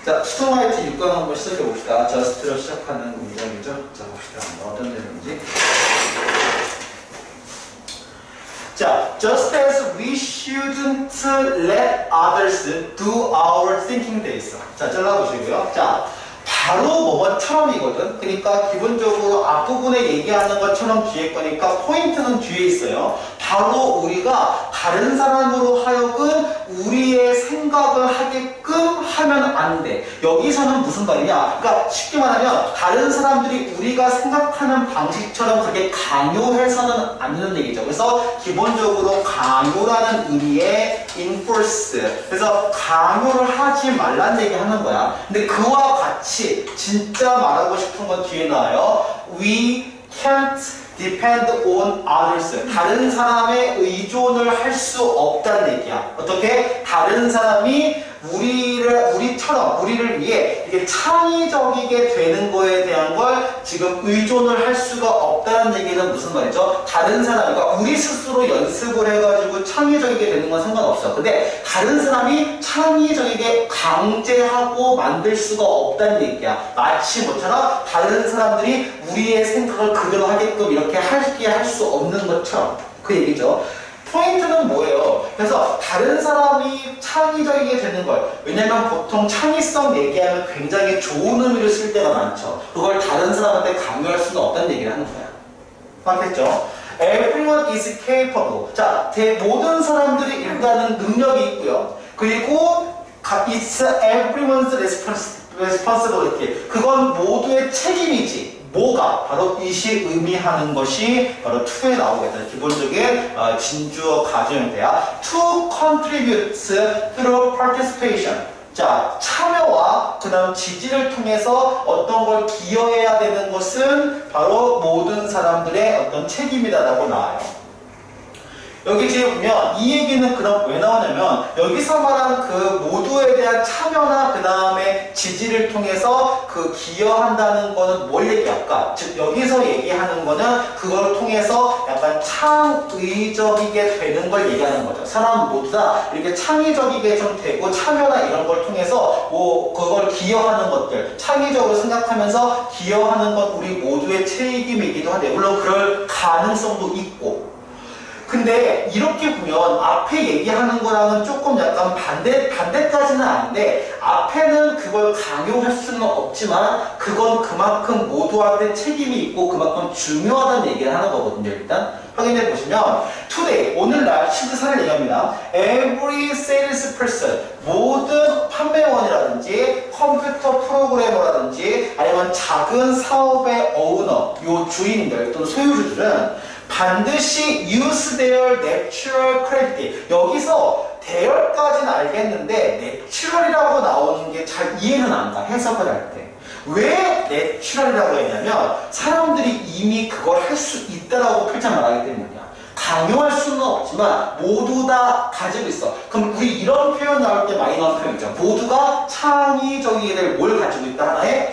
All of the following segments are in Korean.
자, 스토마이트 6강 한번 시작해 봅시다. just로 시작하는 문장이죠. 자, 봅시다. 어떤 내용인지. 자, just as we shouldn't let others do our thinking 돼 있어. 자, 잘라보시고요. 자, 바로 뭐뭐처럼이거든. 그러니까 기본적으로 앞부분에 얘기하는 것처럼 뒤에 거니까 포인트는 뒤에 있어요. 바로 우리가 다른 사람으로 하여금 우리의 생각을 하게끔 하면 안 돼. 여기서는 무슨 말이냐? 그러니까 쉽게 말하면 다른 사람들이 우리가 생각하는 방식처럼 그렇게 강요해서는 안 되는 얘기죠. 그래서 기본적으로 강요라는 의미의 enforce. 그래서 강요를 하지 말라는 얘기 하는 거야. 근데 그와 같이 진짜 말하고 싶은 건 뒤에 나와요. We can't depend on others. 다른 사람의 의존을 할 수 없다는 얘기야. 어떻게? 다른 사람이 우리를 위해 이게 창의적이게 되는 거에 대한 걸 지금 의존을 할 수가 없다는 얘기는 무슨 말이죠? 다른 사람, 그러니까 우리 스스로 연습을 해가지고 창의적이게 되는 건 상관없어. 근데 다른 사람이 창의적이게 강제하고 만들 수가 없다는 얘기야. 마치 뭐처럼 다른 사람들이 우리의 생각을 그대로 하게끔 이렇게 하게 할 수 없는 것처럼 그 얘기죠. 포인트는 뭐예요? 그래서 다른 사람이 창의적이게 되는 걸, 왜냐면 보통 창의성 얘기하면 굉장히 좋은 의미를 쓸 때가 많죠. 그걸 다른 사람한테 강요할 수는 없다는 얘기를 하는 거야. 맞겠죠? Everyone is capable. 자, 모든 사람들이 일단은 능력이 있고요. 그리고 it's everyone's responsibility. 그건 모두의 책임이지. 뭐가? 바로 이시 의미하는 것이 바로 to에 나오겠다. 기본적인 진주어 가정형태야. To contribute through participation. 자, 참여와 그 다음 지지를 통해서 어떤 걸 기여해야 되는 것은 바로 모든 사람들의 어떤 책임이다라고 나와요. 여기 지금 보면 이 얘기는 그럼 왜 나오냐면 여기서 말한 그 모두에 대한 참여나 그 다음에 지지를 통해서 그 기여한다는 거는 뭘 얘기할까? 즉 여기서 얘기하는 거는 그걸 통해서 약간 창의적이게 되는 걸 얘기하는 거죠. 사람 모두 다 이렇게 창의적이게 좀 되고 참여나 이런 걸 통해서 뭐 그걸 기여하는 것들 창의적으로 생각하면서 기여하는 것 우리 모두의 책임이기도 한데 물론 그럴 가능성도 있고 근데 이렇게 보면 앞에 얘기하는 거랑은 조금 약간 반대까지는 아닌데 앞에는 그걸 강요할 수는 없지만 그건 그만큼 모두한테 책임이 있고 그만큼 중요하다는 얘기를 하는 거거든요. 일단 확인해 보시면 today, 오늘날 실제 사례를 얘기합니다. Every salesperson, 모든 판매원이라든지 컴퓨터 프로그래머라든지 아니면 작은 사업의 오너, 요 주인들 또는 소유주들은 반드시 use their natural credit. 여기서 대열까지는 알겠는데 natural이라고 나오는 게 잘 이해는 안 가. 해석을 할 때. 왜 natural이라고 했냐면 사람들이 이미 그걸 할 수 있다라고 표현을 하기 때문이야. 강요할 수는 없지만 모두 다 가지고 있어. 그럼 우리 이런 표현 나올 때 많이 나오는 표현 있죠. 모두가 창의적이게 될 뭘 가지고 있다 하나의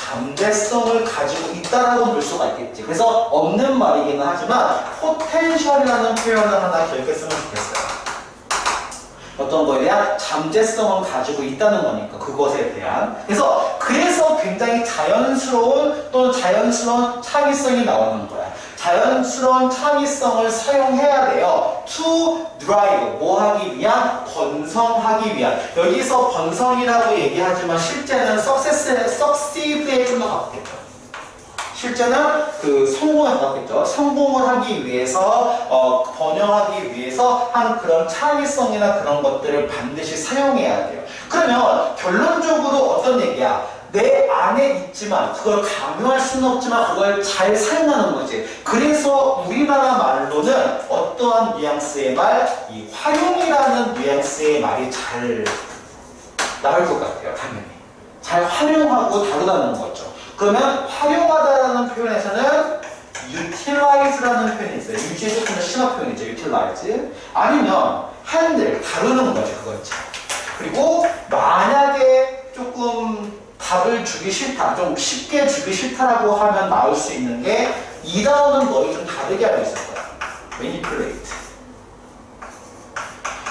잠재성을 가지고 있다라고 볼 수가 있겠지. 그래서 없는 말이기는 하지만 포텐셜이라는 표현을 하나 기억했으면 좋겠어요. 어떤 거에 대한 잠재성을 가지고 있다는 거니까 그것에 대한. 그래서 굉장히 자연스러운 또는 자연스러운 창의성이 나오는 거야. 자연스러운 창의성을 사용해야 돼요. To drive, 뭐 하기 위한? 번성하기 위한. 여기서 번성이라고 얘기하지만 실제는 succeed에 좀 더 가깝겠죠. 실제는 그 성공에 가깝겠죠. 성공을 하기 위해서, 번영하기 위해서 한 그런 창의성이나 그런 것들을 반드시 사용해야 돼요. 그러면 결론적으로 어떤 얘기야? 내 안에 있지만 그걸 강요할 수는 없지만 그걸 잘 사용하는 거지. 그래서 우리나라 말로는 어떠한 뉘앙스의 말? 이 활용이라는 뉘앙스의 말이 잘 나올 것 같아요. 당연히. 잘 활용하고 다루다는 거죠. 그러면 활용하다라는 표현에서는 utilize라는 표현이 있어요. 유지에 조금 더 심한 표현이죠. utilize. 아니면 handle, 다루는 거죠. 그거지. 그리고 만약에 조금 답을 주기 싫다, 좀 쉽게 주기 싫다라고 하면 나올 수 있는 게 이 단어는 너희 좀 다르게 알고 있을 거야. manipulate.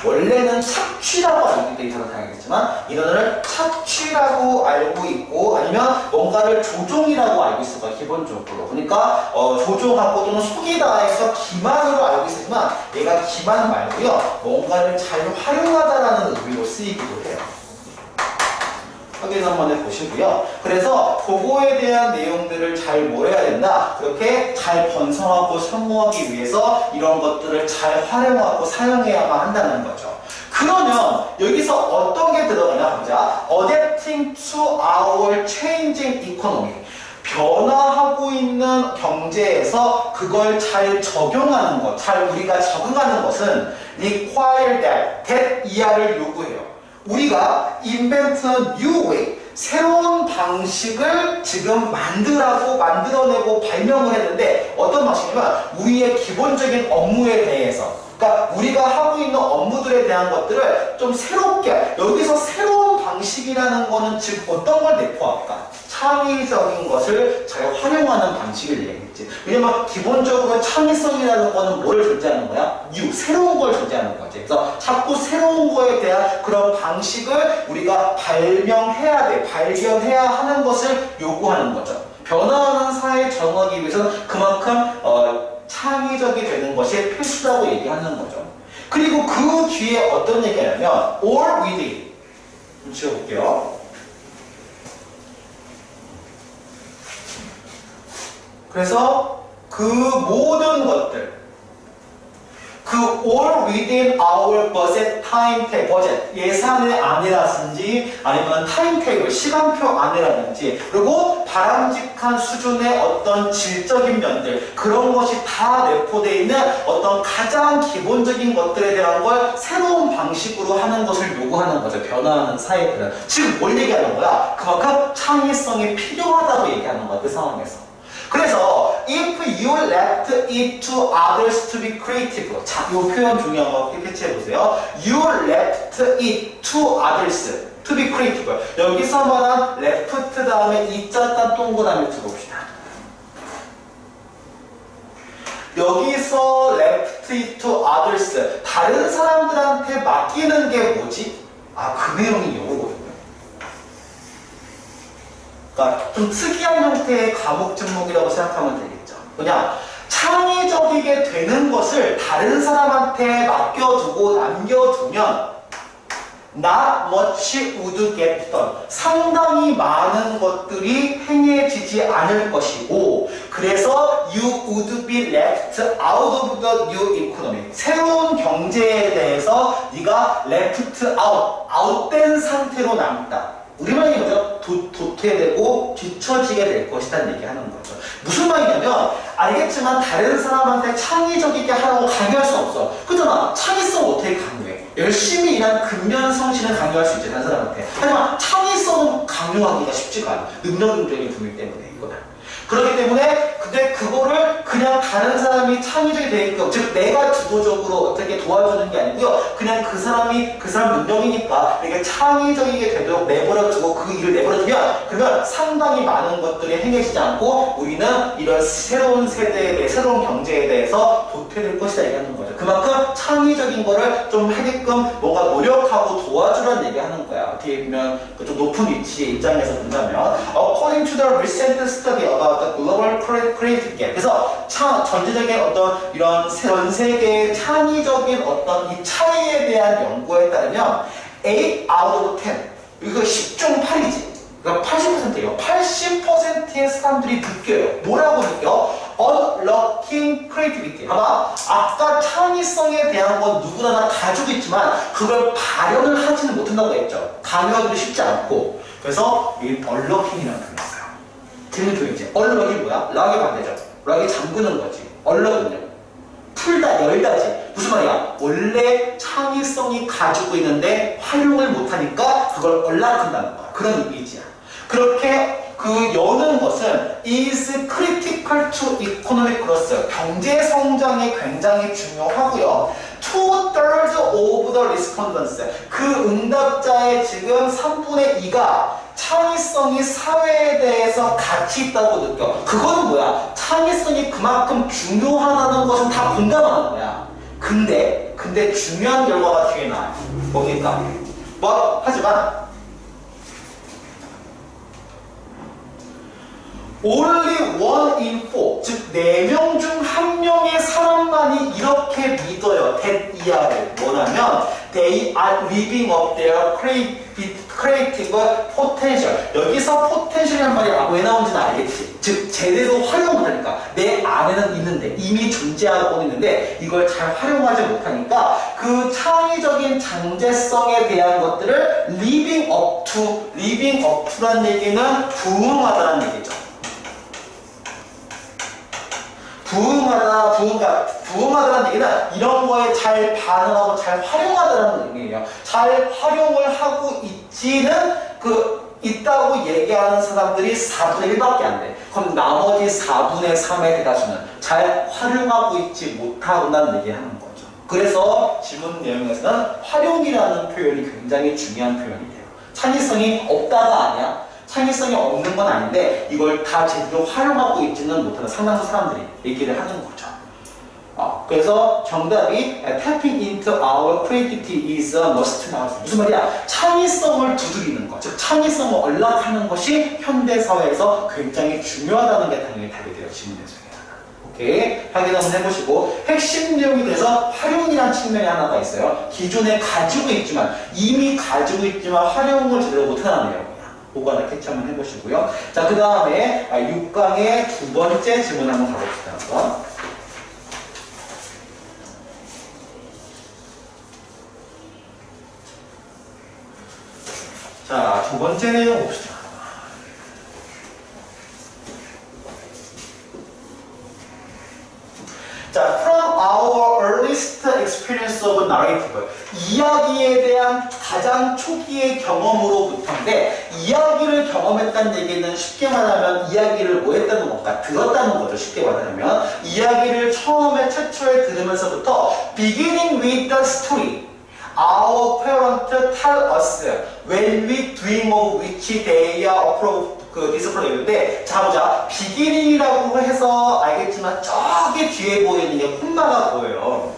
원래는 착취라고 알고 있다 이사가 다양하겠지만 이 단어를 착취라고 알고 있고 아니면 뭔가를 조종이라고 알고 있을 거야 기본적으로. 그러니까 조종하고 또는 속이다 해서 기만으로 알고 있지만 얘가 기만 말고요 뭔가를 잘 활용하다라는 의미로 쓰이기도 해요. 확인 한번 해보시고요. 그래서 그거에 대한 내용들을 잘 뭘 해야 된다. 그렇게 잘 번성하고 성공하기 위해서 이런 것들을 잘 활용하고 사용해야만 한다는 거죠. 그러면 여기서 어떤 게 들어가냐 보자. Adapting to our changing economy. 변화하고 있는 경제에서 그걸 잘 적용하는 것, 잘 우리가 적응하는 것은 require that 이하를 요구해요. 우리가 invent a new way, 새로운 방식을 지금 만들어내고 발명을 했는데 어떤 방식이냐면 우리의 기본적인 업무에 대해서 그러니까 우리가 하고 있는 업무들에 대한 것들을 좀 새롭게 여기서 새로운 방식이라는 거는 즉 어떤 걸 내포할까? 창의적인 것을 잘 활용하는 방식을 얘기했지. 왜냐면 기본적으로 창의성이라는 거는 뭐를 존재하는 거야? 새로운 걸 존재하는 거지. 그래서 자꾸 새로운 거에 대한 그런 방식을 우리가 발명해야 돼. 발견해야 하는 것을 요구하는 거죠. 변화하는 사회에 적응하기 위해서는 그만큼 창의적이 되는 것이 필수라고 얘기하는 거죠. 그리고 그 뒤에 어떤 얘기냐면 all within 좀 지워볼게요. 그래서 그 모든 것들 그 all within our budget, budget 예산의 안이라든지 아니면 타임테이블 시간표 안이라든지 그리고 바람직한 수준의 어떤 질적인 면들 그런 것이 다 내포되어 있는 어떤 가장 기본적인 것들에 대한 걸 새로운 방식으로 하는 것을 요구하는 거죠. 변화하는 사회들은. 지금 뭘 얘기하는 거야? 그만큼 창의성이 필요하다고 얘기하는 거야. 그 상황에서. 그래서 if you left it to others to be creative 자, 이 표현 중요한 거 캐치해보세요. You left it to others to be creative 여기서 말한 left 다음에 이자 딴 동그라미 들어봅시다. 여기서 left it to others 다른 사람들한테 맡기는 게 뭐지? 그 내용이 이거거든요. 그러니까 좀 특이한 형태의 과목 제목이라고 생각하면 되겠죠. 그냥 창의적이게 되는 것을 다른 사람한테 맡겨두고 남겨두면 not much would get done. 상당히 많은 것들이 행해지지 않을 것이고 그래서 you would be left out of the new economy. 새로운 경제에 대해서 네가 left out, out된 상태로 남다. 우리말이 뭐죠? 도태되고 뒤처지게 될 것이라는 얘기하는 거죠. 무슨 말이냐면 알겠지만 다른 사람한테 창의적이게 하라고 강요할 수 없어. 그렇잖아. 창의성 어떻게 강요해? 열심히 일한 근면성실은 강요할 수 있지 다른 사람한테. 하지만 창의성은 강요하기가 쉽지가 않아. 능력이 분이기 때문에 이거는. 그렇기 때문에 근데 그거를 그냥 다른 사람이 창의적이 되게끔 즉 내가 주도적으로 어떻게 도와주는 게 아니고요. 그냥 그 사람 능력이니까 이게 창의적이게 되도록 내버려두고 그 일을 내버려두면 그러면 상당히 많은 것들이 행해지지 않고 우리는 이런 새로운 세대에 대해 새로운 경제에 대해서 도태될 것이다 얘기하는 거죠. 그만큼 창의적인 거를 좀 하게끔 뭔가 노력하고 도와주라는 얘기하는 거야. 어떻게 보면 좀 높은 위치의 입장에서 본다면 According to the recent study about the global creative gap 그래서 전체적인 어떤 이런 전 세계의 창의적인 어떤 이 차이에 대한 연구에 따르면 8 out of 10 이거 10중 8이지 그러니까 80%예요. 80%의 사람들이 느껴요. 뭐라고 느껴? Unlocking creativity. 봐봐. 아까 창의성에 대한 건 누구나 다 가지고 있지만 그걸 발현을 하지는 못한다고 했죠. 강요하기도 쉽지 않고. 그래서 이 unlocking이라는 단어가 있어요. 재밌는 표현이지. unlock이 뭐야? 락의 반대죠. 락이 잠그는 거지. unlock은요. 풀다, 열다지. 무슨 말이야? 원래 창의성이 가지고 있는데 활용을 못하니까 그걸 얼락한다는 거야. 그런 이미지야. 그렇게 그 여는 것은 is critical to economic growth. 경제 성장에 굉장히 중요하고요. 2/3 of the respondents. 그 응답자의 지금 3분의 2가 창의성이 사회에 대해서 가치 있다고 느껴. 그건 뭐야? 창의성이 그만큼 중요하다는 것은 다 공감하는 거야. 근데 중요한 결과가 뒤에 나와요. 뭡니까? 하지만 only one in four, 즉 4명 중 1명의 사람만이 이렇게 믿어요. that 이하를 뭐냐면 they are living up their creative potential. 여기서 potential이라는 말이 왜 나온지는 알겠지. 즉 제대로 활용 못하니까 내 안에는 있는데 이미 존재하고 있는데 이걸 잘 활용하지 못하니까 그 창의적인 장제성에 대한 것들을 living up to라는 얘기는 부응하다는 얘기죠. 부응하다는 얘기는 이런 거에 잘 반응하고 잘 활용하다는 얘기예요. 잘 활용을 하고 있다고 얘기하는 사람들이 4분의 1밖에 안 돼. 그럼 나머지 4분의 3의 대다수는 잘 활용하고 있지 못한다는 얘기하는 거죠. 그래서 지문 내용에서는 활용이라는 표현이 굉장히 중요한 표현이 돼요. 창의성이 없다가 아니야. 창의성이 없는 건 아닌데 이걸 다 제대로 활용하고 있지는 못하는 상당수 사람들이 얘기를 하는 거죠. 그래서 정답이 tapping into our creativity is a must 나왔어요. 무슨 말이야? 창의성을 두드리는 것, 즉 창의성을 언락하는 것이 현대 사회에서 굉장히 중요하다는 게 당연히 답이 돼요. 질문에서. 오케이, 확인 한번 해보시고 핵심 내용이 돼서 활용이라는 측면이 하나가 있어요. 기존에 이미 가지고 있지만 활용을 제대로 못하는 내용이야. 그거 하나 캐치 한번 해보시고요. 자, 그 다음에 6강의 두 번째 질문 한번 가봅시다. 한번. 자, 두 번째 내용 봅시다. 자, from our earliest experience of narrative. 이야기에 대한 가장 초기의 경험으로부터인데, 이야기를 경험했다는 얘기는 쉽게 말하면 이야기를 뭐 했다는 건가? 들었다는 거죠. 쉽게 말하면. 이야기를 최초에 들으면서부터 beginning with the story. Our parents tell us when we dream of which they are 디스플레이인데, 자 보자. 비기닝이라고 해서 알겠지만 저기 뒤에 보이는 게 콤마가 보여요.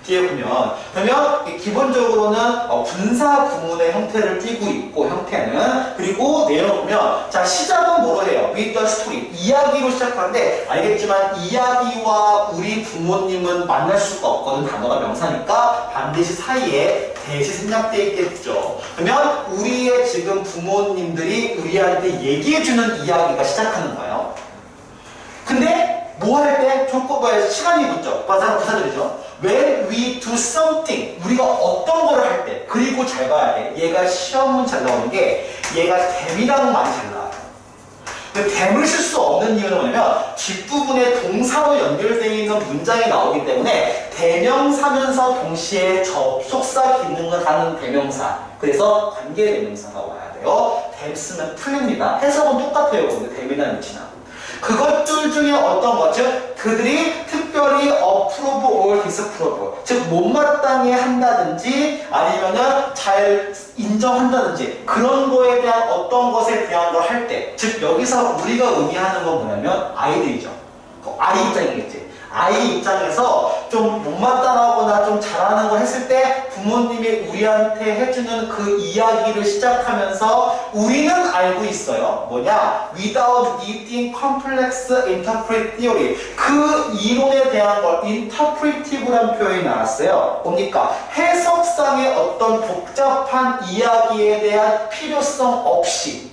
뒤에 보면 그러면 기본적으로는 분사 구문의 형태를 띠고 있고, 형태는, 그리고 내용을 보면 자 시작은 뭐로 해요? With the story, 이야기로 시작하는데 알겠지만 이야기와 우리 부모님은 만날 수가 없거든. 단어가 명사니까 반드시 사이에 대시 생략되어 있겠죠. 그러면 우리의 지금 부모님들이 우리한테 얘기해주는 이야기가 시작하는 거예요. 근데 뭐 할 때 시간이 붙죠. 부사들이죠. When we do something, 우리가 어떤 거를 할 때, 그리고 잘 봐야 돼. 얘가 시험은 잘 나오는 게 얘가 댐이랑 많이 잘 나와요. 근데 댐을 쓸 수 없는 이유는 뭐냐면 뒷부분에 동사로 연결되어 있는 문장이 나오기 때문에 대명사면서 동시에 접속사 기능을 하는 대명사, 그래서 관계대명사가 와야 돼요. 댐 쓰면 틀립니다. 해석은 똑같아요. 근데 댐이나 위치나. 그것들 중에 어떤 것, 즉 그들이 특별히 approve or disapprove, 즉 못마땅해 한다든지 아니면은 잘 인정한다든지 그런 거에 대한 어떤 것에 대한 걸 할 때, 즉 여기서 우리가 의미하는 건 뭐냐면 아이들이죠. 아이 입장이겠지. 아이 입장에서 좀 못마땅하거나 좀 잘하는 걸 했을 때 부모님이 우리한테 해주는 그 이야기를 시작하면서 우리는 알고 있어요. 뭐냐? Without needing complex interpret theory. 그 이론에 대한 걸 interpretive라는 표현이 나왔어요. 뭡니까? 해석상의 어떤 복잡한 이야기에 대한 필요성 없이.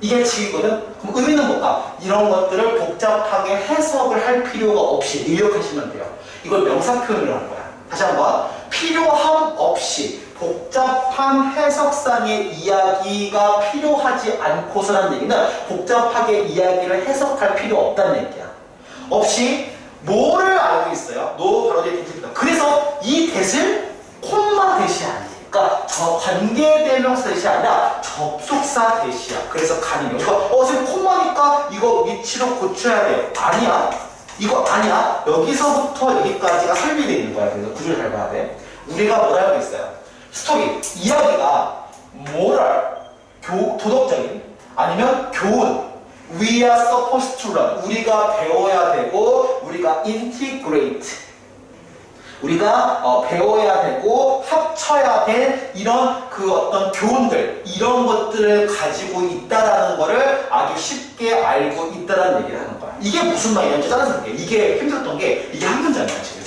이게 지거든. 그럼 의미는 뭘까? 이런 것들을 복잡하게 해석을 할 필요가 없이 입력하시면 돼요. 이걸 명사 표현을 하는 거야. 다시 한번. 필요함 없이 복잡한 해석상의 이야기가 필요하지 않고서라는 얘기는 복잡하게 이야기를 해석할 필요 없다는 얘기야. 없이 뭐를 알고 있어요? 바로 이제 대입니다. 그래서 이 대을 콤마 대시 아니에요. 그러니까 관계대명사 대시 아니라 접속사 대시야. 그래서 가능해요. 지금 콤마니까 이거 위치로 고쳐야 돼요. 아니야. 이거 아니야. 여기서부터 여기까지가 설명되어 있는 거야. 그래서 구조를 잘 봐야 돼. 우리가 뭘 알고 있어요? 스토리, 이야기가 모럴, 도덕적인, 아니면 교훈, we are supposed to learn, 우리가 배워야 되고, 우리가 integrate, 우리가 배워야 되고 합쳐야 될 이런 그 어떤 교훈들, 이런 것들을 가지고 있다라는 거를 아주 쉽게 알고 있다라는 얘기를 하는 거야. 이게 무슨 말이냐면 짜증스럽게 이게 힘들었던 게 이게 한 문장이야 지금.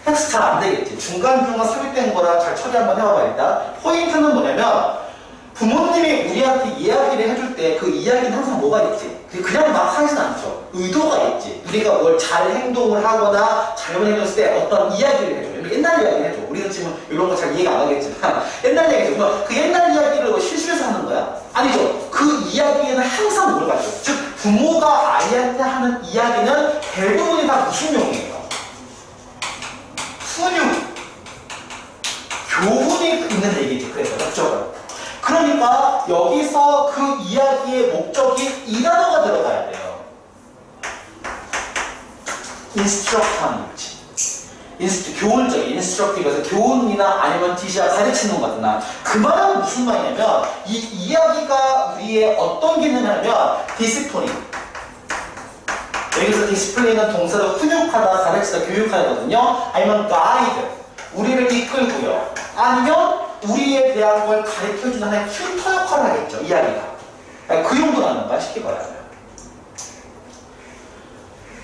텍스트 잘 안 되겠지. 중간중간 삽입된 거라 잘 처리 한번 해봐야겠다. 포인트는 뭐냐면 부모님이 우리한테 이야기를 해줄 때 그 이야기는 항상 뭐가 있지? 그냥 막 하진 않죠. 의도가 있지. 우리가 뭘 잘 행동을 하거나 잘못 행동했을 때 어떤 이야기를 해줘. 옛날 이야기를 해줘. 우리는 지금 이런 거 잘 이해가 안 가겠지만 옛날 이야기 해줘. 그 옛날 이야기를 실수해서 하는 거야? 아니죠. 그 이야기에는 항상 뭐가 있죠. 즉 부모가 아이한테 하는 이야기는 대부분이 다 무슨 용이에요? 훈육, 교훈이 있는 얘기지. 그래서 목적은. 그러니까 여기서 그 이야기의 목적이 이 단어가 들어가야 돼요. 인스트럭트하는 거지. 교훈적인 인스트럭티브에서 교훈이나 아니면 지시야 가르치는 거구나. 그 말은 무슨 말이냐면 이 이야기가 우리의 어떤 기능이냐면 디시플린. 여기서 디시플린은 동사로 훈육하다, 가르치다, 교육하거든요. 아니면 가이드, 우리를 이끌고요. 아니면 우리에 대한 걸 가르쳐주는 하나의 튜터 역할을 하겠죠. 이야기가. 그 용도라는 거야. 쉽게 말하면.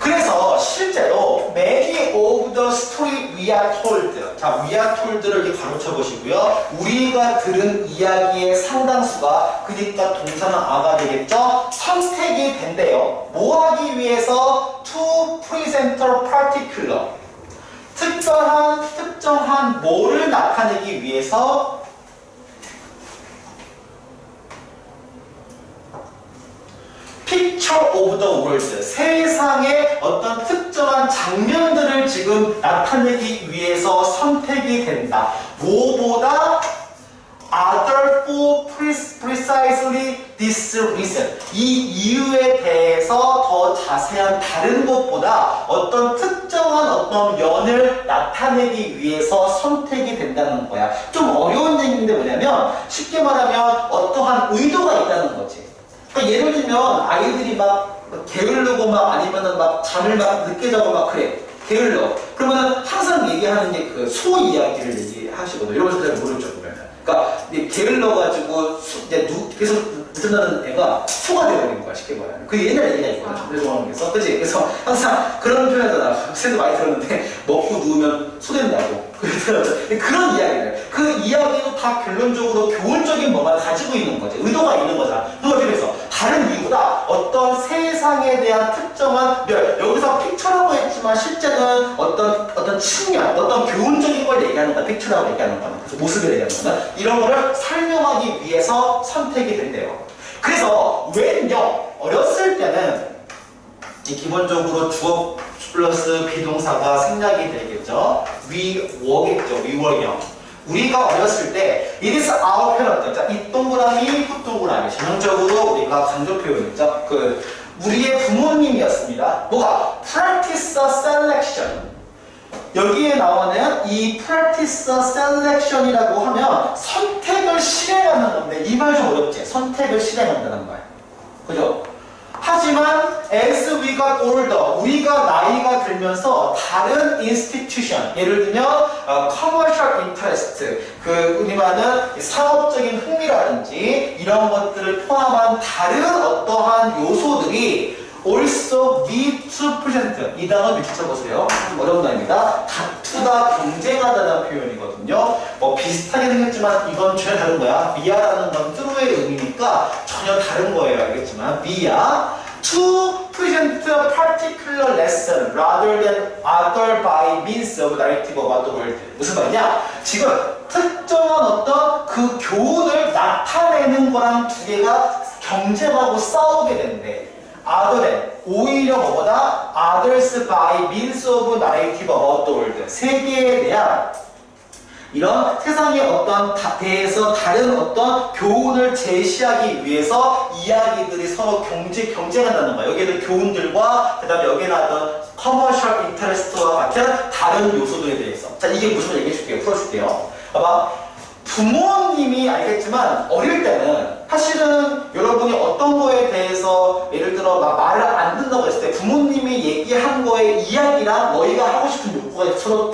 그래서 실제로 many of the story we are told. 자, we are told를 이렇게 가로쳐 보시고요. 우리가 들은 이야기의 상당수가, 그러니까 동사는 아가 되겠죠. 선택이 된대요. 뭐 하기 위해서? To present a particular. 특정한 뭐를 나타내기 위해서 picture of the world. 세상의 어떤 특정한 장면들을 지금 나타내기 위해서 선택이 된다. 뭐보다 other for precisely this reason. 이 이유에 대해서 더 자세한 다른 것보다 어떤 특정한 어떤 면을 나타내기 위해서 선택이 된다는 거야. 좀 어려운 얘기인데 뭐냐면 쉽게 말하면 어떠한 의도가 있다는 거지. 그러니까 예를 들면 아이들이 막 게으르고 막 아니면은 막 잠을 막 늦게 자고 막 그래. 게을러. 그러면은 항상 얘기하는 게 그 소 이야기를 얘기하시거든요. 이런 것들 잘 모르죠, 보면은. 그러니까 계열러가지고 이제 계속 늦는다는 애가 소가 되어버린 거야, 쉽게 말하면. 그게 옛날 얘기가 있거든, 정대종원에서. 그치? 그래서 항상 그런 표현하잖아. 쌤도 많이 들었는데 먹고 누우면 소 된다고. 그런 이야기들. 그 이야기도 다 결론적으로 교훈적인 뭐만 가지고 있는 거지. 의도가 있는 거잖아. 그래서 다른 이유보다 어떤 세상에 대한 특정한 여기서 픽처라고 했지만 실제는 어떤 측면, 어떤 교훈적인 걸 얘기하는 거야. 픽처라고 얘기하는 거야. 그래서 모습을 얘기하는 거야. 이런 거를 설명하기 위해서 선택이 된대요. 그래서 웬요 어렸을 때는 기본적으로 주어 플러스 비동사가 생략이 되겠죠. we were겠죠. we were young. 우리가 어렸을 때 it is our parent. 자, 이 동그라미, 후 동그라미. 전형적으로 우리가 강조 표현했죠. 우리의 부모님이었습니다. 뭐가? practice selection. 여기에 나오는 이 practice selection이라고 하면 선택을 실행하는 건데 이 말 좀 어렵지? 선택을 실행한다는 거야. 그죠? 하지만 as we got older, 우리가 나이가 들면서 다른 institution, 예를 들면 commercial interest, 우리 말하는 상업적인 흥미라든지 이런 것들을 포함한 다른 어떠한 요소들이 also need to present. 이 단어 밑에 쳐보세요. 어려운 단어입니다. 다투다, 경쟁하다는 표현이거든요. 비슷하게 생겼지만 이건 전혀 다른 거야. via라는 건 true의 의미니까 전혀 다른 거예요. 알겠지만 via to present a particular lesson rather than other by means of narrative about the world. 무슨 말이냐? 지금 특정한 어떤 그 교훈을 나타내는 거랑 두 개가 경쟁하고 싸우게 된대. other than, 오히려 뭐보다 others by means of narrative about the world. 세계에 대한 이런 세상의 어떤 대해서 다른 어떤 교훈을 제시하기 위해서 이야기들이 서로 경쟁한다는 거야. 여기에는 교훈들과 그 다음에 여기에 나왔던 커머셜 인터레스트와 같은 다른 요소들에 대해서. 자, 이게 무슨 말 얘기해 줄게요. 풀어줄게요. 봐봐. 부모님이 알겠지만 어릴 때는 사실은 여러분이 어떤 거에 대해서 예를 들어 막 말을 안 듣는다고 했을 때 부모님이 얘기한 거의 이야기랑 너희가 하고 싶은 욕구가 서로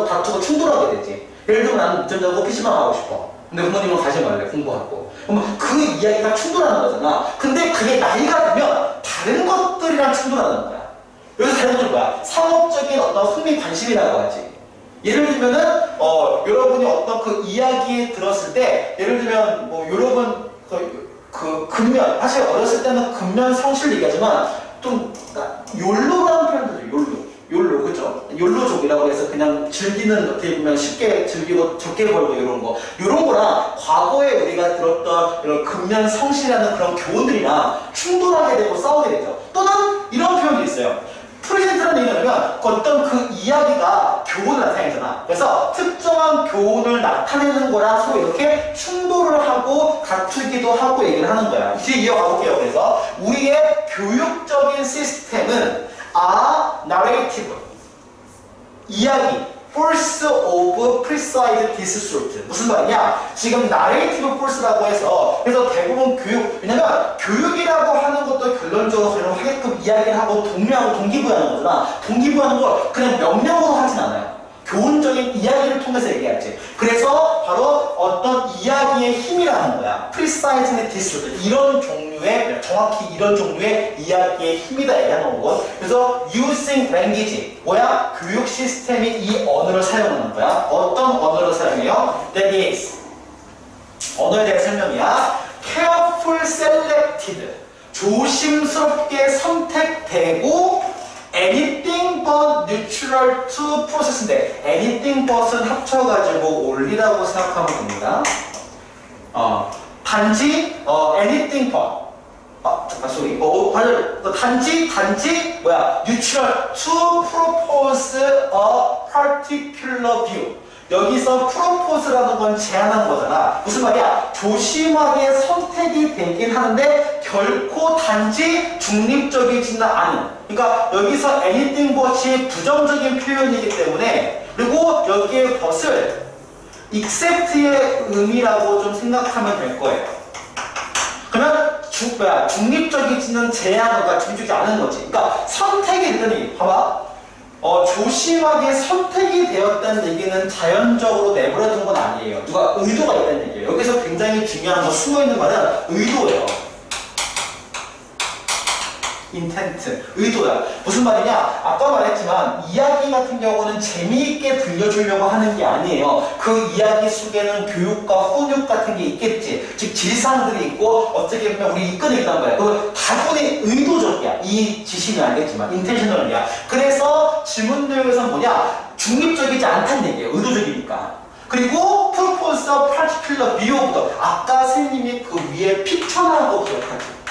다투고 충돌하게 되지. 예를 들면 나는 늦잠 자고 PC방 가고 싶어. 근데 부모님은 가지 말래, 공부하고. 그러면 그 이야기가 충돌하는 거잖아. 근데 그게 나이가 들면 다른 것들이랑 충돌하는 거야. 여기서 다른 것들이 뭐야? 상업적인 어떤 흥미 관심이라고 하지. 예를 들면은 여러분이 어떤 그 이야기 들었을 때 예를 들면 뭐 여러분 그 근면, 사실 어렸을 때는 근면 성실 얘기하지만 좀 욜로라는 표현도 욜로, 그죠? 욜로족이라고 해서 그냥 즐기는, 어떻게 보면 쉽게 즐기고 적게 벌고 이런 거랑 과거에 우리가 들었던 이런 근면 성실이라는 그런 교훈들이랑 충돌하게 되고 싸우게 되죠. 또는 이런 표현도 있어요. 프레젠트라는 얘기는 뭐냐면 어떤 그 이야기가 교훈을 나타내잖아. 그래서 특정한 교훈을 나타내는 거랑 서로 이렇게 충돌을 하고 다투기도 하고 얘기를 하는 거야. 이제 이어가 볼게요. 그래서 우리의 교육적인 시스템은 narrative, 이야기, force of precise dispute. 무슨 말이냐? 지금 narrative force라고 해서 그래서 대부분 왜냐면 교육이라고 하는 것도 결론적으로 그냥 하게끔 이야기를 하고 독려하고 동기부여하는 거잖아. 동기부여하는 걸 그냥 명령으로 하진 않아요. 교훈적인 이야기를 통해서 얘기하지. 그래서 바로 어떤 이야기의 힘이라는 거야. precise dispute. 정확히 이런 종류의 이야기의 힘이다 얘기하는 거고. 그래서 using language. 뭐야? 교육 시스템이 이 언어를 사용하는 거야. 어떤 언어를 사용해요? That is. 언어에 대한 설명이야. careful selected. 조심스럽게 선택되고 anything but neutral to process인데 anything but은 합쳐가지고 올리라고 생각하면 됩니다. 단지 anything but 단지 뭐야? neutral to propose a particular view. 여기서 propose라는 건 제안하는 거잖아. 무슨 말이야? 조심하게 선택이 되긴 하는데 결코 단지 중립적이지는 않은. 그러니까 여기서 anything but이 부정적인 표현이기 때문에, 그리고 여기에 but을 except의 의미라고 좀 생각하면 될 거예요. 그러면 중립적이지는 제한과 중립적이지 않은 거지. 그러니까 선택이 되더니 봐봐. 조심하게 선택이 되었다는 얘기는 자연적으로 내버려둔 건 아니에요. 누가 의도가 있다는 얘기예요. 여기서 굉장히 중요한 거 숨어있는 말은 의도예요. 인텐트, 의도야. 무슨 말이냐? 아까 말했지만 이야기 같은 경우는 재미있게 들려주려고 하는 게 아니에요. 그 이야기 속에는 교육과 훈육 같은 게 있겠지. 즉 질상들이 있고 어떻게 보면 우리 이끌어내기란 말이야. 그 다분히 의도적이야. 이 지식은 알겠지만 인텐셔널이야. 그래서 질문 내용에서는 뭐냐? 중립적이지 않다는 얘기예요. 의도적이니까. 그리고 purpose of particular view부터 아까 선생님이 그 위에 픽처라는 거 기억하지?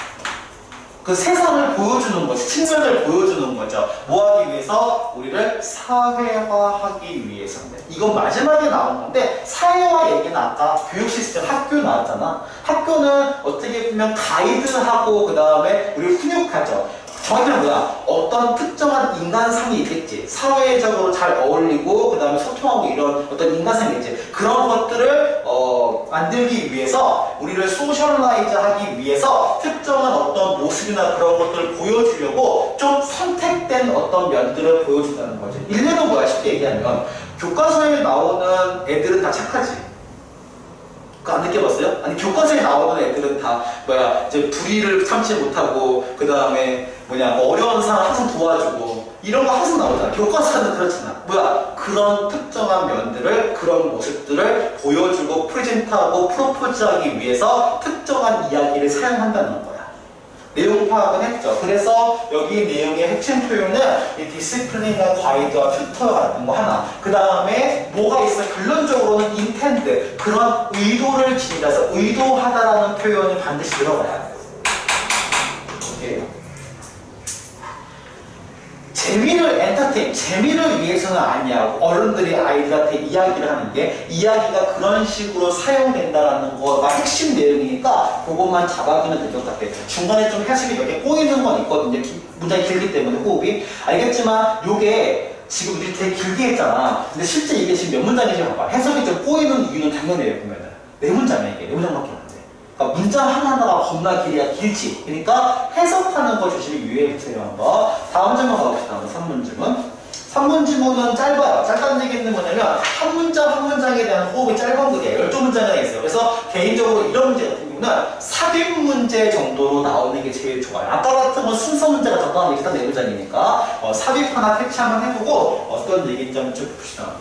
그 세상을 보여주는 거죠. 측면을 보여주는 거죠. 뭐 하기 위해서? 우리를 사회화하기 위해서인데. 이건 마지막에 나온 건데, 사회화 얘기는 아까 교육 시스템 학교 나왔잖아. 학교는 어떻게 보면 가이드하고, 그 다음에 우리를 훈육하죠. 정확히는 뭐야? 어떤 특정한 인간상이 있겠지. 사회적으로 잘 어울리고, 그 다음에 소통하고 이런 어떤 인간상이 있지. 그런 것들을 만들기 위해서, 우리를 소셜라이즈 하기 위해서 특정한 어떤 모습이나 그런 것들을 보여주려고 좀 선택된 어떤 면들을 보여준다는 거지. 일례는 뭐야? 쉽게 얘기하면 교과서에 나오는 애들은 다 착하지. 그거 안 느껴봤어요? 아니 교과서에 나오는 애들은 다 이제 불의를 참지 못하고 그 다음에 어려운 사람 항상 도와주고 이런 거 항상 나오잖아. 교과서는 그렇잖아. 그런 특정한 면들을, 그런 모습들을 보여주고 프레젠트하고 프로포즈하기 위해서 특정한 이야기를 사용한다는 거야. 내용 파악은 했죠. 그래서 여기 내용의 핵심 표현은 이 디시플린이나 가이드와 튜터 같은 거 하나. 그 다음에 뭐가 있어? 결론적으로는 인텐드. 그런 의도를 지니라서 의도하다라는 표현이 반드시 들어가야 돼. 오케이. 재미를 위해서는 아니야. 어른들이 아이들한테 이야기를 하는 게 이야기가 그런 식으로 사용된다라는 거가 핵심 내용이니까 그것만 잡아두면 될 것 같아. 중간에 좀 해석이 몇 개 꼬이는 건 있거든요. 문장이 길기 때문에 호흡이. 알겠지만 요게 지금 우리 되게 길게 했잖아. 근데 실제 이게 지금 몇 문장인지 봐봐. 해석이 좀 꼬이는 이유는 당연해요. 보면은 네 문장이야 이게. 네 문장밖에 안 돼. 그러니까 문장 하나하나가 겁나 길지. 그러니까 해석하는 거 조심히 유의해주세요. 한번. 다음 질문 가봅시다. 3문 질문. 3문 지문은 짧아요. 짧다는 얘기는 뭐냐면 한 문장 한 문장에 대한 호흡이 짧은 거예요. 12문장이 있어요. 그래서 개인적으로 이런 문제 같은 경우는 삽입 문제 정도로 나오는 게 제일 좋아요. 아까 같은 건 순서 문제가 적당한 일단 4문장이니까 삽입 하나 캐치 한번 해보고 어떤 얘기인지 한번 쭉 봅시다.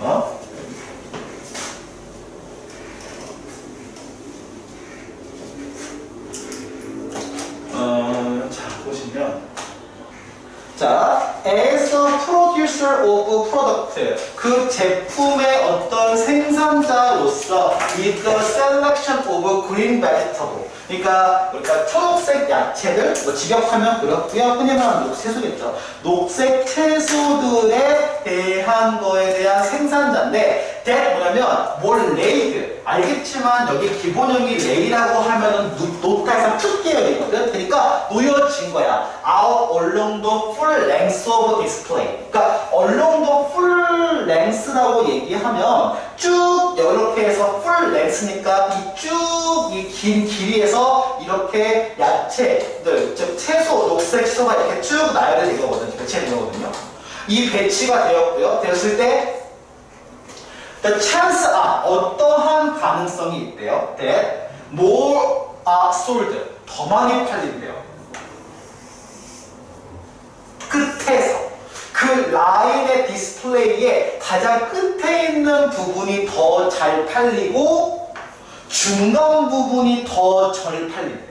자, 보시면 자, as a producer of product, 그 제품의 어떤 생산자로서 with the selection of green vegetable. 그러니까 우리가 초록색 야채들, 뭐 직역하면 그렇고요. 흔히 말하는 녹채소겠죠. 녹색 채소들에 대한 거에 대한 생산자인데, that 뭐냐면 뭘 laid. 알겠지만 여기 기본형이 lay라고 하면은 노타에서 툭 깨어있거든. 그러니까 놓여진 거야. out along the full length of display. 그러니까 along the full length라고 얘기하면 쭉 이렇게 해서 full length니까 이 긴 길이에서 이렇게 야채들, 즉 채소, 녹색 채소가 이렇게 쭉 나열이 되거든요. 배치된 거거든요. 이 배치가 되었고요. 되었을 때 the chance 어떠한 가능성이 있대요. that more are sold. 더 많이 팔린대요. 끝에서 그 라인의 디스플레이에 가장 끝에 있는 부분이 더 잘 팔리고 중간 부분이 더 덜 팔린대.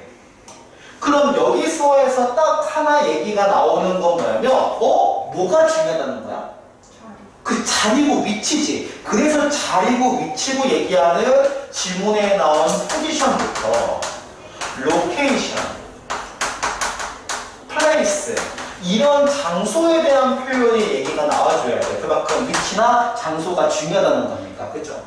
그럼 여기서에서 딱 하나 얘기가 나오는 건 뭐냐면 뭐가 중요하다는 거야? 그 자리고 위치지. 그래서 자리고 위치고 얘기하는 지문에 나온 포지션부터 로케이션, 플레이스 이런 장소에 대한 표현이 얘기가 나와줘야 돼. 그만큼 위치나 장소가 중요하다는 거니까. 그죠?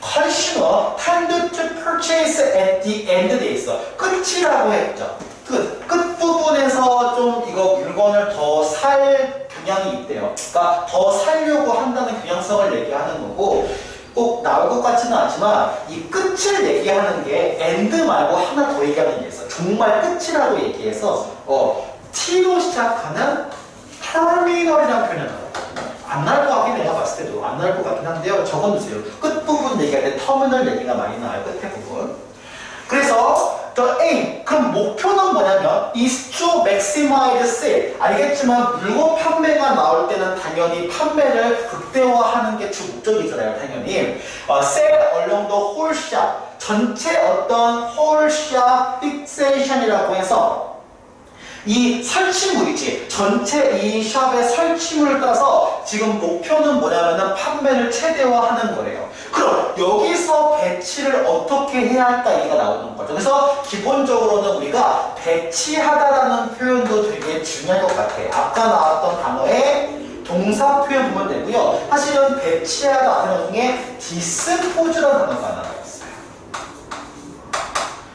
consumer tend to purchase at the end 돼 있어. 끝이라고 했죠. 끝 부분에서 좀 이거 물건을 더 살 경향이 있대요. 그러니까 더 살려고 한다는 경향성을 얘기하는 거고 꼭 나올 것 같지는 않지만 이 끝을 얘기하는 게 end 말고 하나 더 얘기하는 게 있어. 정말 끝이라고 얘기해서 T로 시작하는 터미널이라는 표현을 나와요. 안 나올 것 같긴 내가 봤을 때도 안 나올 것 같긴 한데요. 적어두세요. 끝부분 얘기할 때 터미널 얘기가 많이 나와요. 끝에 부분. 그래서 the aim, 그럼 목표는 뭐냐면 is to maximize sale. 알겠지만 물건 판매가 나올 때는 당연히 판매를 극대화하는 게 주 목적이잖아요. 당연히 sell along the whole shop, 전체 어떤 whole shop fixation이라고 해서 이 설치물이지. 전체 이 샵의 설치물을 따라서 지금 목표는 뭐냐면은 판매를 최대화하는 거래요. 그럼 여기서 배치를 어떻게 해야 할까 얘기가 나오는 거죠. 그래서 기본적으로는 우리가 배치하다라는 표현도 되게 중요할 것 같아요. 아까 나왔던 단어의 동사 표현 보면 되고요. 사실은 배치하다 단어 중에 디스포즈라는 단어가 하나 있어요.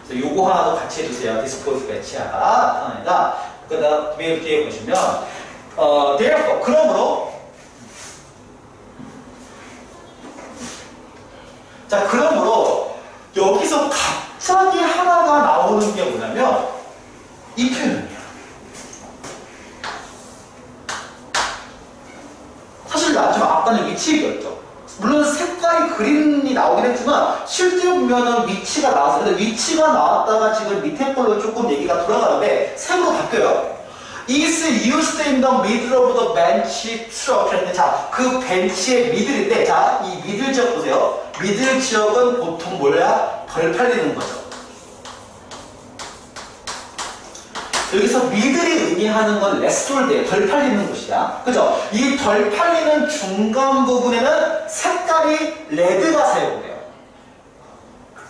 요거 하나도 같이 해주세요. 디스포즈 배치하다 나타나니까 그 다음 뒤에 보시면 therefore 그러므로 자 그러므로 여기서 갑자기 하나가 나오는 게 뭐냐면 이 표현이야. 사실 나지만 아까는 위치였죠. 물론 색깔이 그린이 나오긴 했지만 실제로 보면은 위치가 나와서 근데 위치가 나왔다가 지금 밑에 걸로 조금 얘기가 돌아가는데 색으로 바뀌어요. is used in the middle of the bench structure. 자, 그 벤치의 미들인데 자, 이 미들 지역 보세요. 미들 지역은 보통 뭐야? 덜 팔리는 거죠. 여기서 미들이 의미하는 건 레스톨드예요. 덜 팔리는 곳이야. 그죠? 이 덜 팔리는 중간 부분에는 색깔이 레드가 사용돼요.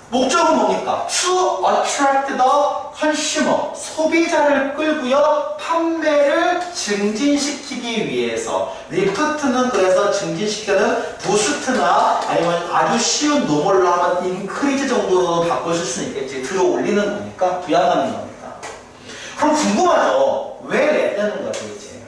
목적은 뭡니까? To attract the consumer. 소비자를 끌고요. 판매를 증진시키기 위해서. 리프트는 그래서 증진시키는 부스트나 아니면 아주 쉬운 노멀로 하면 인크리즈 정도로 바꾸실 수는 있겠지. 들어 올리는 거니까 부양하는 겁니다. 그럼 궁금하죠? 왜 레드는 거죠, 이제?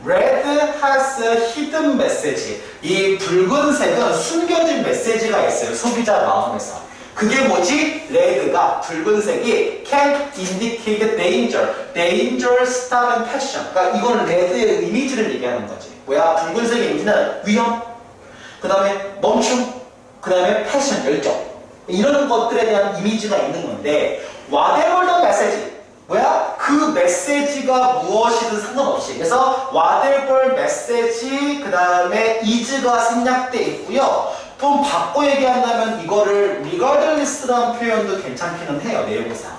Red has a hidden message. 이 붉은색은 숨겨진 메시지가 있어요. 소비자 마음에서. 그게 뭐지? 레드가 붉은색이 can indicate danger, stop and passion. 그러니까 이건 레드의 이미지를 얘기하는 거지. 뭐야? 붉은색의 이미지는 위험, 그 다음에 멈춤, 그 다음에 패션, 열정. 이런 것들에 대한 이미지가 있는 건데 whatever the message, 뭐야? 그 메시지가 무엇이든 상관없이, 그래서 whatever message 그 다음에 is가 생략돼 있고요. 좀 바꿔 얘기한다면 이거를 regardless라는 표현도 괜찮기는 해요. 내용상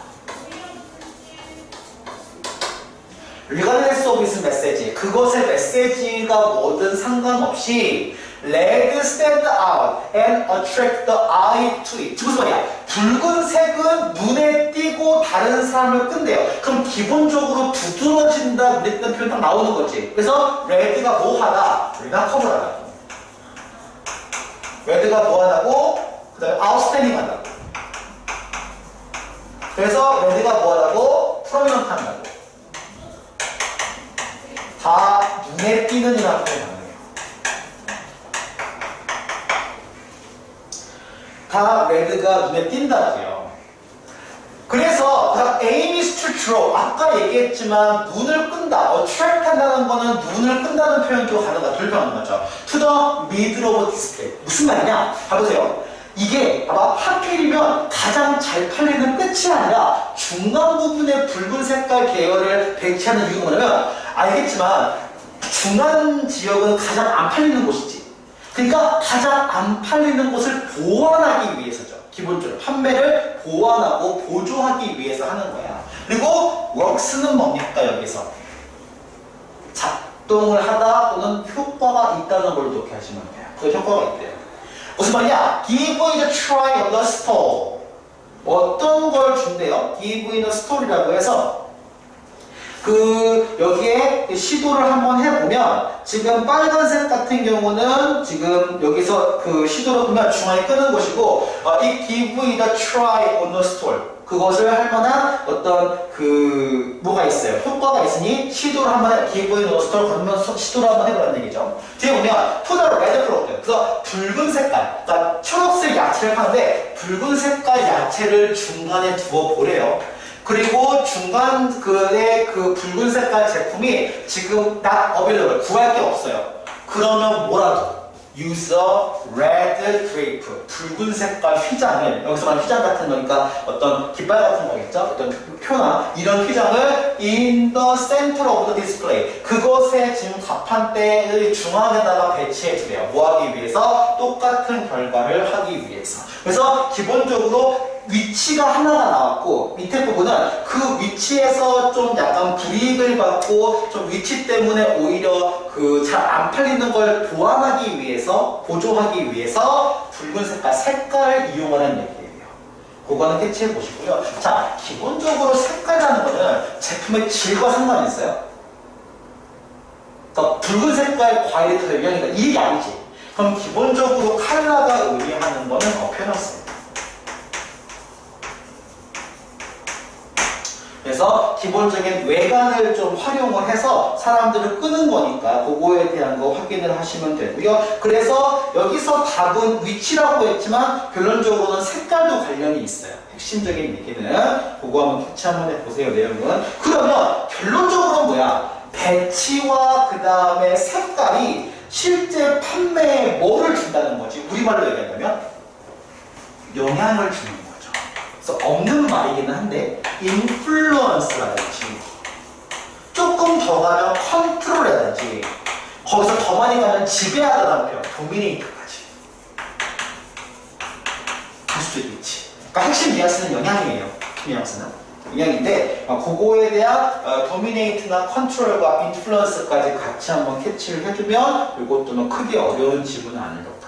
regardless of its message, 그것의 메시지가 뭐든 상관없이 Red stand out and attract the eye to it. 무슨 말이야? 붉은색은 눈에 띄고 다른 사람을 끈대요. 그럼 기본적으로 두드러진다, 눈에 띄는 표현 딱 나오는 거지. 그래서 red가 뭐하다? red가 커버하다. red가 뭐하다고? 그 다음에 outstanding 한다고. 그래서 red가 뭐하다고? prominent 한다고. 다 눈에 띄는 이라는 표현. 다 레드가 눈에 띈다고요. 그래서 aim is to draw. 아까 얘기했지만 눈을 끈다. attract 한다는 거는 눈을 끈다는 표현도 불편한 거죠. to the middle of display. 무슨 말이냐? 봐보세요. 이게 아마 하필이면 가장 잘 팔리는 끝이 아니라 중간 부분에 붉은 색깔 계열을 배치하는 이유가 뭐냐면 알겠지만 중간 지역은 가장 안 팔리는 곳이지. 그러니까 가장 안 팔리는 곳을 보완하기 위해서죠. 기본적으로 판매를 보완하고 보조하기 위해서 하는 거야. 그리고 works는 뭡니까? 여기서 작동을 하다 또는 효과가 있다는 걸 이렇게 하시면 돼요. 그 효과가 있대요. 무슨 말이야? Give it a try on the store. 어떤 걸 준대요? Give it a story라고 해서 여기에 시도를 한번 해보면 지금 빨간색 같은 경우는 지금 여기서 시도를 보면 중앙에 끄는 것이고 이 give it a try on the store 그것을 할 만한 어떤 뭐가 있어요. 효과가 있으니 시도를 한번 해. give it a store 그러면 시도를 한번 해보라는 얘기죠. 뒤에 보면 put a red fruit. 그래서 붉은 색깔, 그러니까 초록색 야채를 파는데 붉은 색깔 야채를 중간에 두어 보래요. 그리고 중간 붉은 색깔 제품이 지금 not available, 구할 게 없어요. 그러면 뭐라도 use a red grape, 붉은 색깔 휘장을, 여기서 말하는 휘장 같은 거니까 어떤 깃발 같은 거겠죠? 어떤 표나 이런 휘장을 in the center of the display, 그것에 지금 가판대의 중앙에다가 배치해 주래요. 뭐 하기 위해서? 똑같은 결과를 하기 위해서. 그래서 기본적으로 위치가 하나가 나왔고 밑에 부분은 그 위치에서 좀 약간 불이익을 받고 좀 위치 때문에 오히려 잘 안 팔리는 걸 보완하기 위해서, 보조하기 위해서 붉은 색깔을 이용하는 얘기예요. 그거는 캐치해 보시고요. 자, 기본적으로 색깔이라는 거는 제품의 질과 상관이 있어요. 그러니까 붉은 색깔 과일이 더 유명하니까 이게 아니지. 그럼 기본적으로 컬러가 의미하는 거는 표현했어요. 그래서 기본적인 외관을 좀 활용을 해서 사람들을 끄는 거니까 그거에 대한 거 확인을 하시면 되고요. 그래서 여기서 답은 위치라고 했지만 결론적으로는 색깔도 관련이 있어요. 핵심적인 얘기는 그거 한번 캐치 한번 해보세요. 내용은. 그러면 결론적으로는 뭐야? 배치와 그 다음에 색깔이 실제 판매에 뭐를 준다는 거지? 우리말로 얘기한다면 영향을 주는 거죠. 그래서 없는 말이기는 한데 인플루언스라든지 조금 더 가면 컨트롤이라든지 거기서 더 많이 가면 지배하다는 표현, 도미네이트까지 할 수도 있지. 그러니까 핵심 뉘앙스는 영향이에요. 뉘앙스는 영향인데 그거에 대한 도미네이트나 컨트롤과 인플루언스까지 같이 한번 캐치를 해주면 이것도는 크게 어려운 지문은 아닐 것 같아요.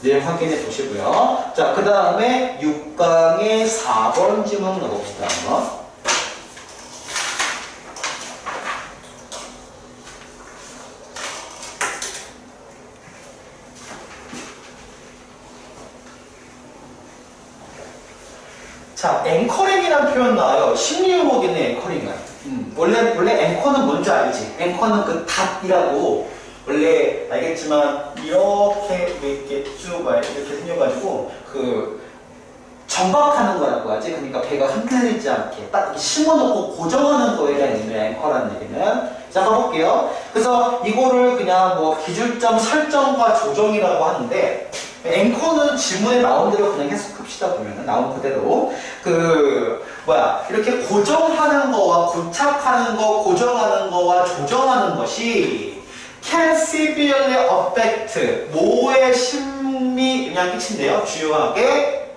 내용 확인해 보시고요. 자, 그 다음에 6강의 4번 지문 넣어봅시다. 한번. 자, 앵커링이라는 표현 나와요. 심리의혹이네, 앵커링은. 원래 앵커는 뭔지 알지? 앵커는 그 닷이라고 원래 알겠지만 이렇게 쭉 이렇게 생겨가지고 정박하는 거라고 하지. 그러니까 배가 흔들리지 않게 딱 이렇게 심어놓고 고정하는 거에 대한 의미의 앵커라는 얘기는. 자, 가볼게요. 그래서 이거를 그냥 뭐 기준점 설정과 조정이라고 하는데, 앵커는 지문에 나온 대로 그냥 해석합시다. 보면은 나온 그대로 이렇게 고정하는 거와 고착하는 거, 고정하는 거와 조정하는 것이 can severely affect 뭐의 심리 영향을 끼친대요. 주요하게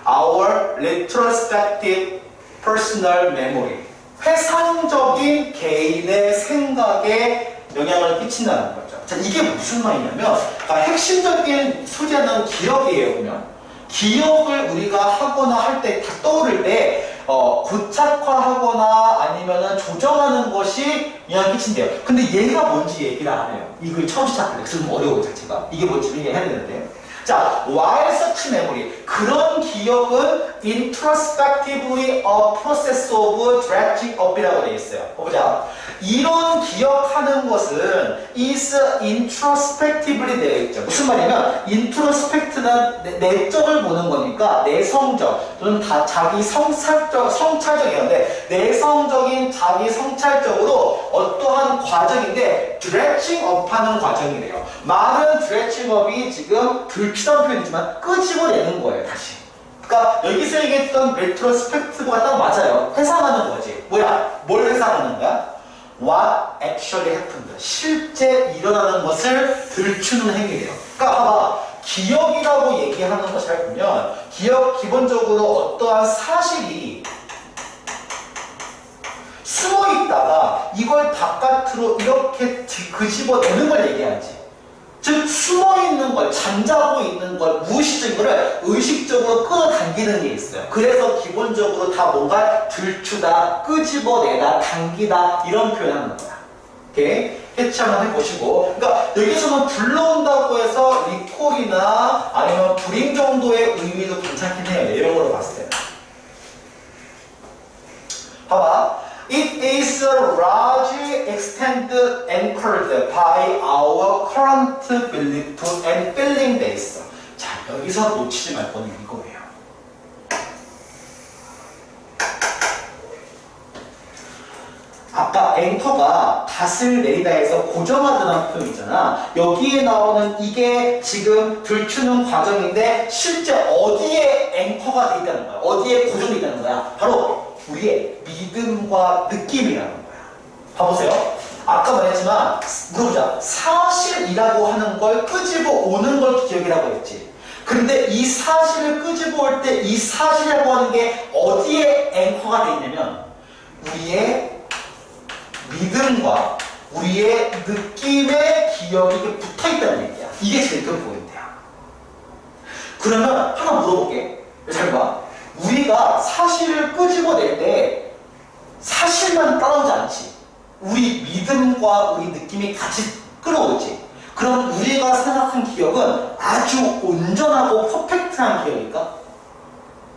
our retrospective personal memory, 회상적인 개인의 생각에 영향을 끼친다는 거죠. 자, 이게 무슨 말이냐면, 핵심적인 소재는 기억이에요. 보면 기억을 우리가 하거나 할 때 다 떠오를 때 고착화하거나 아니면은 조정하는 것이 영향을 끼친대요. 근데 얘가 뭔지 얘기를 안 해요. 이걸 처음 시작할 때 그래서 좀 어려워요. 자체가 이게 뭔지 얘기해야 되는데. 자, while such memory, 그런 기억은 introspectively a process of dredging up이라고 되어 있어요. 보자. 이런 기억하는 것은 is introspectively 되어 있죠. 무슨 말이냐면 introspect는 내적을 보는 거니까 내성적 또는 다 자기 성찰적이었는데 내성적인 자기 성찰적으로 어떠한 과정인데 dredging up 하는 과정이래요. 말은 dredging up이 지금 불필요한 표현이지만 끄집어내는 거예요. 다시. 그러니까 여기서 얘기했던 retrospective가 딱 맞아요. 회상하는 거지. 뭐야? 뭘 회상하는 거야? What actually happened. 실제 일어나는 것을 들추는 행위래요. 그러니까 봐봐. 기억이라고 얘기하는 거 잘 보면 기본적으로 어떠한 사실이 숨어 있다가 이걸 바깥으로 이렇게 그집어내는 걸 얘기하지. 즉 숨어 있는 걸, 잠자고 있는 걸, 무의식적인 거를 의식적으로 끌어당기는 게 있어요. 그래서 기본적으로 다 뭔가 들추다, 끄집어내다, 당기다 이런 표현하는 거야. 오케이? 캐치 한번 해보시고. 그러니까 여기서는 불러온다고 해서 리콜이나 아니면 불임 정도의 의미도 괜찮긴 해요. 내용으로 봤을 때. 봐봐. It is largely extent anchored by our current belief and feeling base. 자, 여기서 놓치지 말 거는 이거예요. 아까 앵커가 닷을 내리다에서 고정하다는 표현이잖아. 여기에 나오는 이게 지금 들추는 과정인데 실제 어디에 앵커가 돼 있다는 거야? 어디에 고정돼 있다는 거야? 바로 우리의 믿음과 느낌이라는 거야. 봐보세요. 아까 말했지만 물어보자. 사실이라고 하는 걸 끄집어 오는 걸 기억이라고 했지. 근데 이 사실을 끄집어 올 때 이 사실이라고 하는 게 어디에 앵커가 돼 있냐면 우리의 믿음과 우리의 느낌의 기억이 붙어 있다는 얘기야. 이게 제일 큰 포인트야. 그러면 하나 물어볼게. 잘 봐. 우리가 사실을 끄집어낼 때 사실만 따라오지 않지. 우리 믿음과 우리 느낌이 같이 끌어오지. 그럼 우리가 생각한 기억은 아주 온전하고 퍼펙트한 기억일까?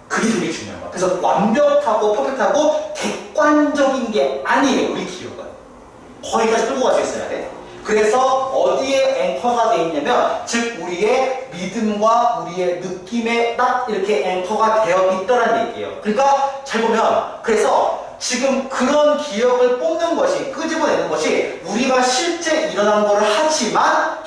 그게 되게 중요한 거야. 그래서 완벽하고 퍼펙트하고 객관적인 게 아니에요. 우리 기억은. 거기까지 끌고 갈 수 있어야 돼. 그래서 어디에 앵커가 돼 있냐면 즉 우리의 믿음과 우리의 느낌에 딱 이렇게 앵커가 되어 있더란 얘기예요. 그러니까 잘 보면 그래서 지금 그런 기억을 뽑는 것이 끄집어내는 것이 우리가 실제 일어난 거를 하지만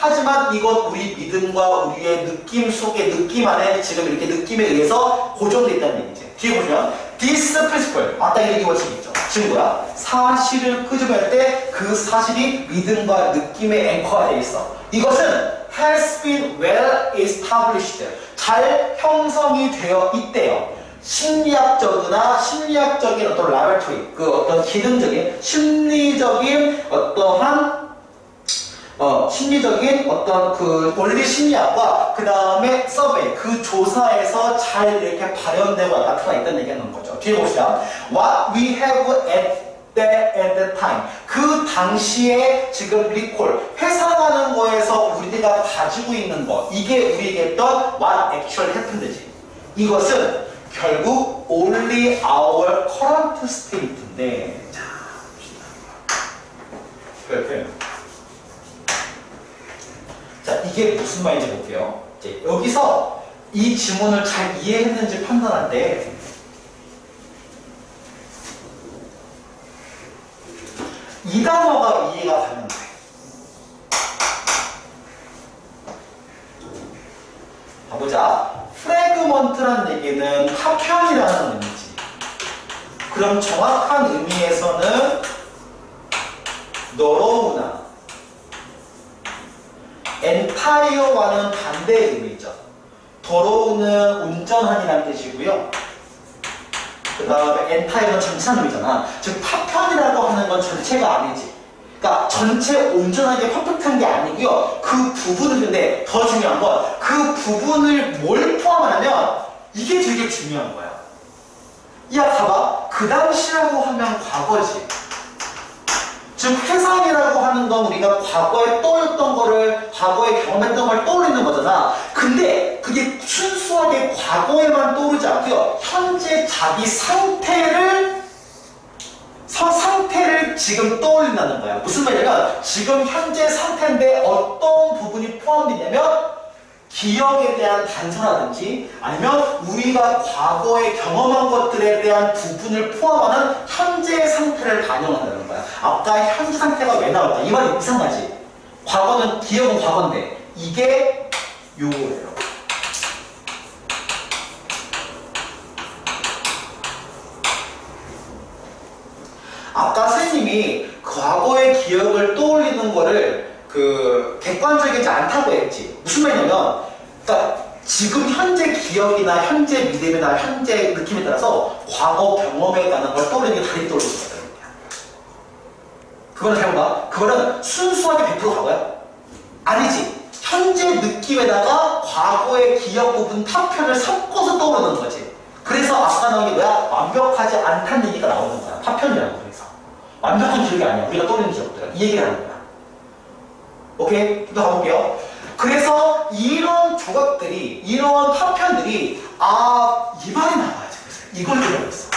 이건 우리 믿음과 우리의 느낌 속에 느낌 안에 지금 이렇게 느낌에 의해서 고정되어 있다는 얘기지. 뒤에 보시면 this principle 아까 이런 원칙이 있죠. 지금 뭐야? 사실을 끄집어낼 때 그 사실이 믿음과 느낌의 앵커가 되어 있어. 이것은 has been well established. 잘 형성이 되어 있대요. 심리학적인 어떤 라보레토리, 그 어떤 기능적인, 심리적인 어떤 그 원리 심리학과 그 다음에 서베이, 그 조사에서 잘 이렇게 발현되고 나타나 있다는 얘기하는 거죠. 뒤에 봅시다. What we have at the time. 그 당시에 지금 리콜, 회상하는 거에서 우리가 가지고 있는 거, 이게 우리에게 했던 what actually happened지. 이것은 결국 only our current state인데, 자, 봅시다. 자, 이게 무슨 말인지 볼게요. 이제 여기서 이 지문을 잘 이해했는지 판단할 때 이 단어가 이해가 가는 거예요. 가보자. 프래그먼트란 얘기는 파편이라는 의미지. 그럼 정확한 의미에서는 너로우나 엔타이어와는 반대의 의미죠. 더러우는 온전한이라는 뜻이고요. 그 다음에 엔타이어는 전체라는 의미잖아. 즉 파편이라고 하는 건 전체가 아니지. 그러니까 전체 온전하게 퍼펙트한 게 아니고요. 그 부분을 근데 더 중요한 건 그 부분을 뭘 포함하냐면 이게 되게 중요한 거야. 야 봐봐. 그 당시라고 하면 과거지. 즉 회상이라고 하는 건 우리가 과거에 떠올렸던 거를 과거에 경험했던 걸 떠올리는 거잖아. 근데 그게 순수하게 과거에만 떠오르지 않고요. 현재 자기 상태를 지금 떠올린다는 거야. 무슨 말이냐면 지금 현재 상태인데 어떤 부분이 포함되냐면 기억에 대한 단서라든지 아니면 우리가 과거에 경험한 것들에 대한 부분을 포함하는 현재의 상태를 반영한다는 거야. 아까 현재 상태가 왜 나올까? 이 말이 이상하지? 과거는 기억은 과거인데 이게 요거예요. 아까 선생님이 과거의 기억을 떠올리는 거를 객관적이지 않다고 했지. 무슨 말이냐면, 그러니까 지금 현재 기억이나 현재 믿음이나 현재 느낌에 따라서 과거 경험에 관한 걸 떠올리는 게 다르게 떠올릴 수 있다는 거야. 그거는 잘못 봐. 그거는 순수하게 100% 과거야? 아니지. 현재 느낌에다가 과거의 기억 부분 파편을 섞어서 떠오르는 거지. 그래서 아까 나온 게 뭐야? 완벽하지 않다는 얘기가 나오는 거야. 파편이라고. 그래서 완벽한 기억이 아니야. 우리가 떠올리는 기억들은. 이 얘기를 하는 거야. 오케이? 또 가볼게요. 그래서 이런 조각들이, 이런 파편들이, 이 말이 나와야지. 그래서 이걸 들어야겠어.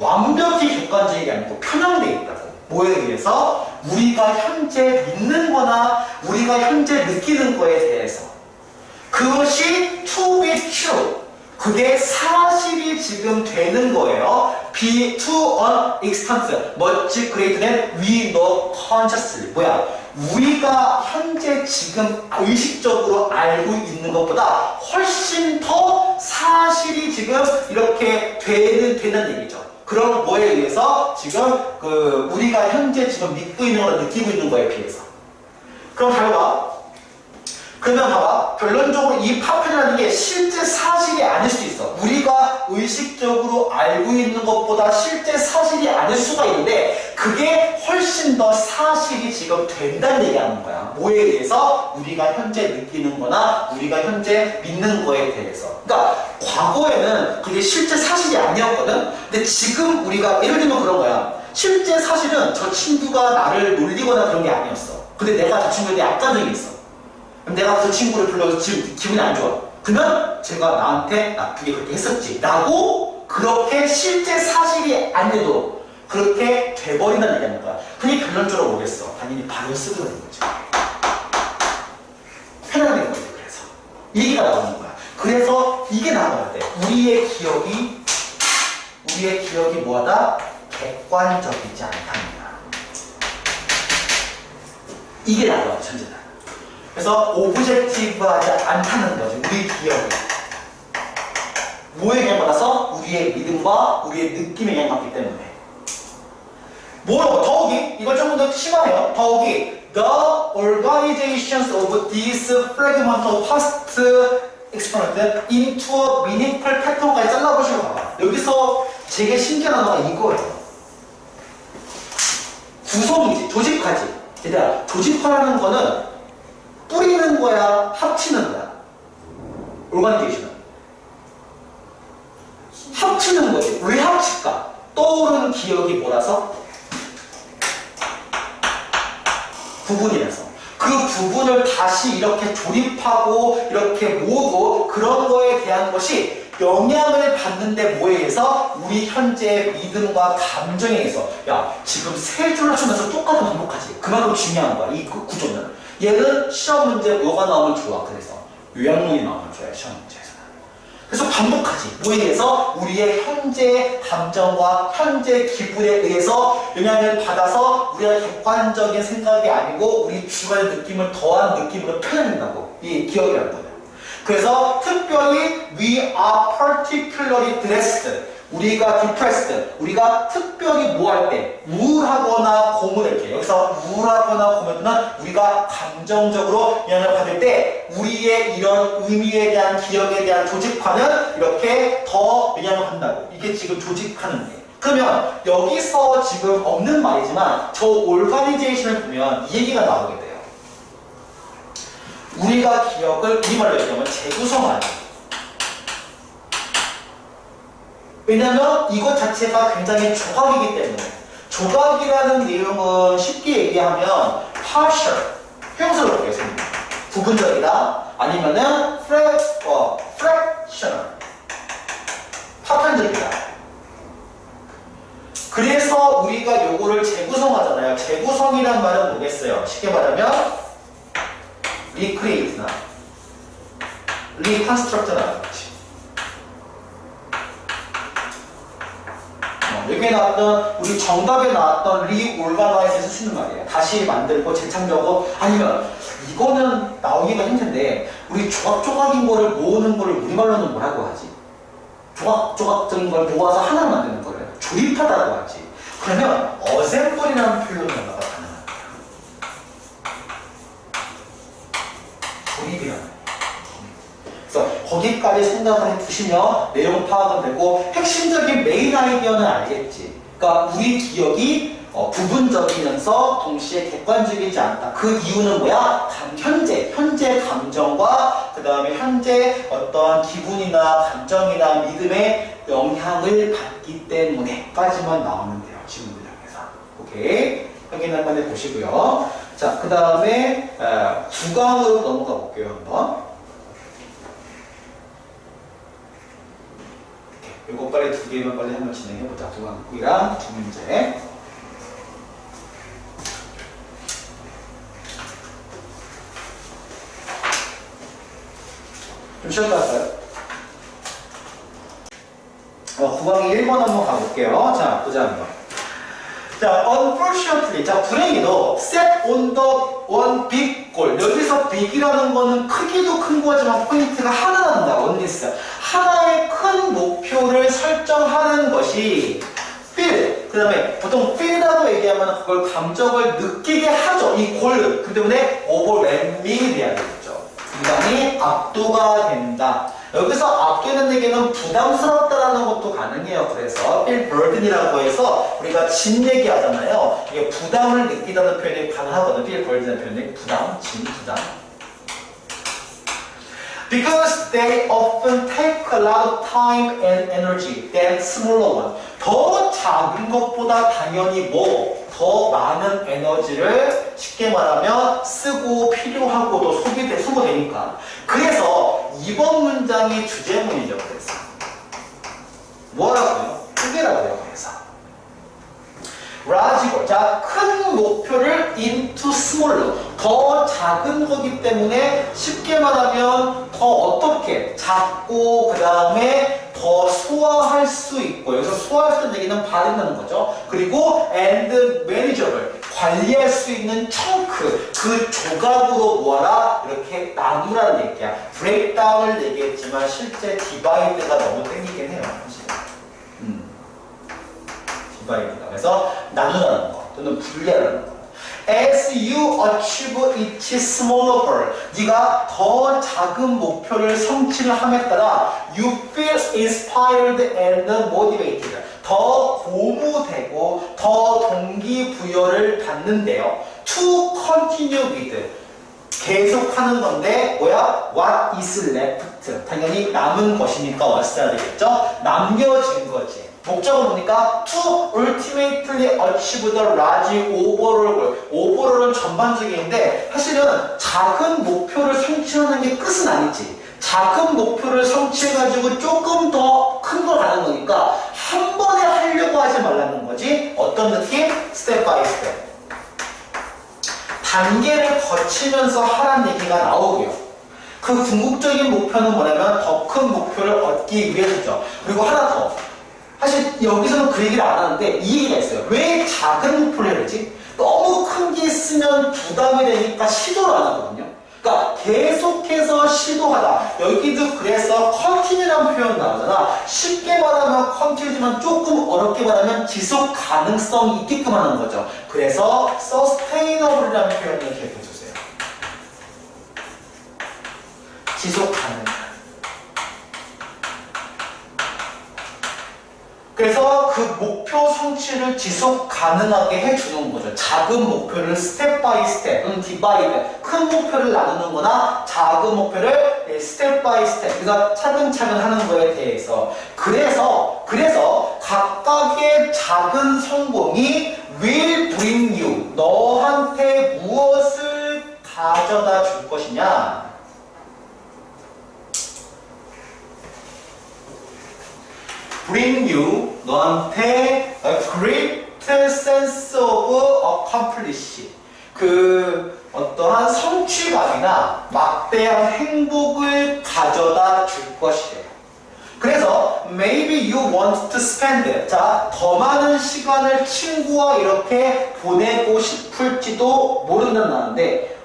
완벽히 객관적인 게 아니고 편향되어 있다고. 뭐에 의해서? 우리가 현재 믿는 거나 우리가 현재 느끼는 거에 대해서. 그것이 to be true. 그게 사실이 지금 되는 거예요. be to an extent much greater than we know consciously. 뭐야? 우리가 현재 지금 의식적으로 알고 있는 것보다 훨씬 더 사실이 지금 이렇게 되는 얘기죠. 그럼 뭐에 의해서? 지금 우리가 현재 지금 믿고 있는 거나 느끼고 있는 거에 비해서. 그럼 잘 봐. 그러면 봐봐. 결론적으로 이 파편이라는 게 실제 사실이 아닐 수 있어. 우리가 의식적으로 알고 있는 것보다 실제 사실이 아닐 수가 있는데 그게 훨씬 더 사실이 지금 된다는 얘기하는 거야. 뭐에 의해서? 우리가 현재 느끼는 거나 우리가 현재 믿는 거에 대해서. 그러니까 과거에는 그게 실제 사실이 아니었거든? 근데 지금 우리가 예를 들면 그런 거야. 실제 사실은 저 친구가 나를 놀리거나 그런 게 아니었어. 근데 내가 저 친구에 대해 악감정이 있어. 그럼 내가 그 친구를 불러서 지금 기분이 안 좋아. 그러면 제가 나한테 나쁘게 그렇게 했었지. 라고 그렇게 실제 사실이 아닌데도 그렇게 돼버린다는 얘기하는 거야. 그게 결론적으로 뭐겠어? 당연히 바로 쓰게 되는 거지. 편안하게 거지. 그래서 이 얘기가 나오는 거야. 그래서 이게 나와야 돼. 우리의 기억이 뭐하다? 객관적이지 않다는 거야. 이게 나와요. 전제다. 그래서 오브젝티브하지 않다는 거지. 우리 기억이 뭐에 영향받아서? 우리의 믿음과 우리의 느낌에 영향받기 때문에. 뭐라고? 더욱이 이걸 좀 더 심화해요. 더욱이 the organizations of these fragmental past experiment into a meaningful pattern까지 잘라보시고 봐봐. 여기서 되게 신기한 단어가 이거예요. 구성이지. 조직화지. 얘들아, 조직화라는 거는 뿌리는 거야? 합치는 거야? 오르가니제이션은 합치는 거지. 왜 합칠까? 떠오르는 기억이 뭐라서? 부분이라서. 그 부분을 다시 이렇게 조립하고 이렇게 모으고 그런 거에 대한 것이 영향을 받는데 뭐에 의해서? 우리 현재의 믿음과 감정에 의해서. 야, 지금 세 줄을 쓰면서 똑같은 반복하지. 그만큼 중요한 거야. 이 구조는. 얘는 시험 문제 뭐가 나오면 좋아. 그래서 요약문이 나오면 좋아요. 시험 문제에서는. 그래서 반복하지. 뭐에 의해서? 우리의 현재 감정과 현재 기분에 의해서 영향을 받아서 우리가 객관적인 생각이 아니고 우리 주관의 느낌을 더한 느낌으로 표현한다고. 이 기억이라는 거예요. 그래서 특별히 we are particularly dressed. 우리가 depressed, 우리가 특별히 뭐 할 때, 우울하거나 고문할 때, 여기서 우울하거나 고문은 우리가 감정적으로 영향을 받을 때 우리의 이런 의미에 대한 기억에 대한 조직화는 이렇게 더 영향을 받는다고. 이게 지금 조직하는 데. 그러면 여기서 지금 없는 말이지만 저 organization을 보면 이 얘기가 나오게 돼요. 우리가 기억을 우리말로 얘기하면 재구성하는. 왜냐면 이것 자체가 굉장히 조각이기 때문에. 조각이라는 내용은 쉽게 얘기하면 partial, 형용사로 보겠습니다. 부분적이다. 아니면은 fractional, 파편적이다. 그래서 우리가 요거를 재구성하잖아요. 재구성이란 말은 뭐겠어요? 쉽게 말하면 recreate나 reconstruct나 여기에 나왔던 우리 정답에 나왔던 리올가나이즈에서 쓰는 말이에요. 다시 만들고 재창조하고. 아니면 이거는 나오기가 힘든데 우리 조각조각인 거를 모으는 거를 우리말로는 뭐라고 하지? 조각조각적인 걸 모아서 하나 만드는 거를 조립하다고 하지. 그러면 어셈블이라는 표현이 연락가 가능한 거예요. 조립이라는 거예요. 그래서 거기까지 생각을 해두시면 내용 파악은 되고 핵심적인 메인 아이디어는 알겠지. 그러니까 우리 기억이 부분적이면서 동시에 객관적이지 않다. 그 이유는 뭐야? 현재 감정과 그 다음에 현재 어떤 기분이나 감정이나 믿음의 영향을 받기 때문에까지만 나오면 돼요. 지금 문장에서. 오케이? 확인 한번 해보시고요. 자, 그 다음에 9강으로 넘어가 볼게요. 한번. 이거 빨리 두 개만 빨리 한번 진행해보자. 9강이랑 두 문제. 좀 쉬었다 할까요? 9강이 1번 한번 가볼게요. 자, 보자 한번. 자, unfortunately, 자, 불행히도 set on the one big goal. 여기서 big이라는 거는 크기도 큰 거지만 포인트가 하나라는 거야. oneness. 하나의 큰 목표를 설정하는 것이 feel. 그 다음에 보통 feel이라고 얘기하면 그걸 감정을 느끼게 하죠. 이 골. 그 때문에 overwhelming이 돼야 되겠죠. 굉장히 압도가 된다. 여기서 압도되는 얘기는 부담스럽다라는 것도 가능해요. 그래서 feel burden이라고 해서 우리가 진 얘기하잖아요. 이게 부담을 느끼다는 표현이 가능하거든. feel burden이라는 표현이 부담, 진, 부담. Because they often take a lot of time and energy than smaller one. 더 작은 것보다 당연히 더 많은 에너지를 쉽게 말하면 쓰고 필요하고도 소모되니까. 그래서 이번 문장이 주제문이죠. 그래서 뭐라고요? 크게라고요. 그래서 large goal. 자, 큰 목표를 into smaller. 더 작은 거기 때문에 쉽게 말하면 더 어떻게 작고 그 다음에 더 소화할 수 있고, 여기서 소화할 수 있는 얘기는 발음하는 거죠. 그리고 and manageable. 관리할 수 있는 청크, 그 조각으로 모아라. 이렇게 나누라는 얘기야. 브레이크다운을 얘기했지만 실제 디바이드가 너무 땡기긴 해요. 디바이드가. 그래서 나누라는 거 또는 분리하라는 거. As you achieve each smaller goal, 네가 더 작은 목표를 성취를 함에 따라 you feel inspired and motivated. 더 고무되고 더 동기부여를 받는데요. To continue with. 계속하는 건데 뭐야? What is left? 당연히 남은 것이니까 what's 해야 되겠죠? 남겨진 거지. 목적은 뭐니까 to ultimately achieve the large overall goal. overall은 전반적인데 사실은 작은 목표를 성취하는 게 끝은 아니지. 작은 목표를 성취해가지고 조금 더 큰 걸 가는 거니까 한 번에 하려고 하지 말라는 거지. 어떤 느낌? 스텝 바이 스텝. 단계를 거치면서 하라는 얘기가 나오고요. 그 궁극적인 목표는 뭐냐면 더 큰 목표를 얻기 위해서죠. 그리고 하나 더. 사실 여기서는 그 얘기를 안 하는데 이 얘기가 있어요. 왜 작은 목표를 해야 되지? 너무 큰 게 있으면 부담이 되니까 시도를 안 하거든요. 그러니까 계속해서 시도하다. 여기도 그래서 컨티뉴라는 표현 나오잖아. 쉽게 말하면 컨티뉴지만 조금 어렵게 말하면 지속 가능성이 있게끔 하는 거죠. 그래서 sustainable이라는 표현을 기억해 주세요. 지속 가능. 그래서 그 목표 성취를 지속 가능하게 해주는 거죠. 작은 목표를 스텝 바이 스텝, 디바이드, 큰 목표를 나누는 거나 작은 목표를 스텝 바이 스텝, 그러니까 차근차근 하는 거에 대해서. 그래서 각각의 작은 성공이 will bring you, 너한테 무엇을 가져다 줄 것이냐? bring you, 너한테 a great sense of accomplish. 그 어떠한 성취감이나 막대한 행복을 가져다 줄 것이에요. 그래서 maybe you want to spend, 자, 더 많은 시간을 친구와 이렇게 보내고 싶을지도 모른다는데,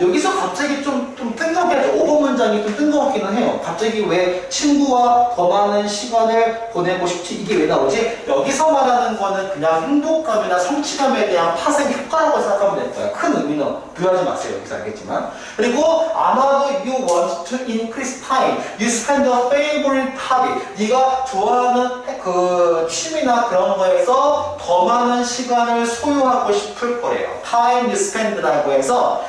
여기서 갑자기 좀 뜬금없게, 오버 문장이 좀 뜬금없기는 해요. 갑자기 왜 친구와 더 많은 시간을 보내고 싶지? 이게 왜 나오지? 여기서 말하는 거는 그냥 행복감이나 성취감에 대한 파생 효과라고 생각하면 될 거예요. 큰 의미는 부여하지 마세요. 여기서 알겠지만. 그리고 아마도 you want to increase time. You spend a favorite hobby. 네가 좋아하는 그 취미나 그런 거에서 더 많은 시간을 소유하고 싶을 거예요. time you spend라고 해서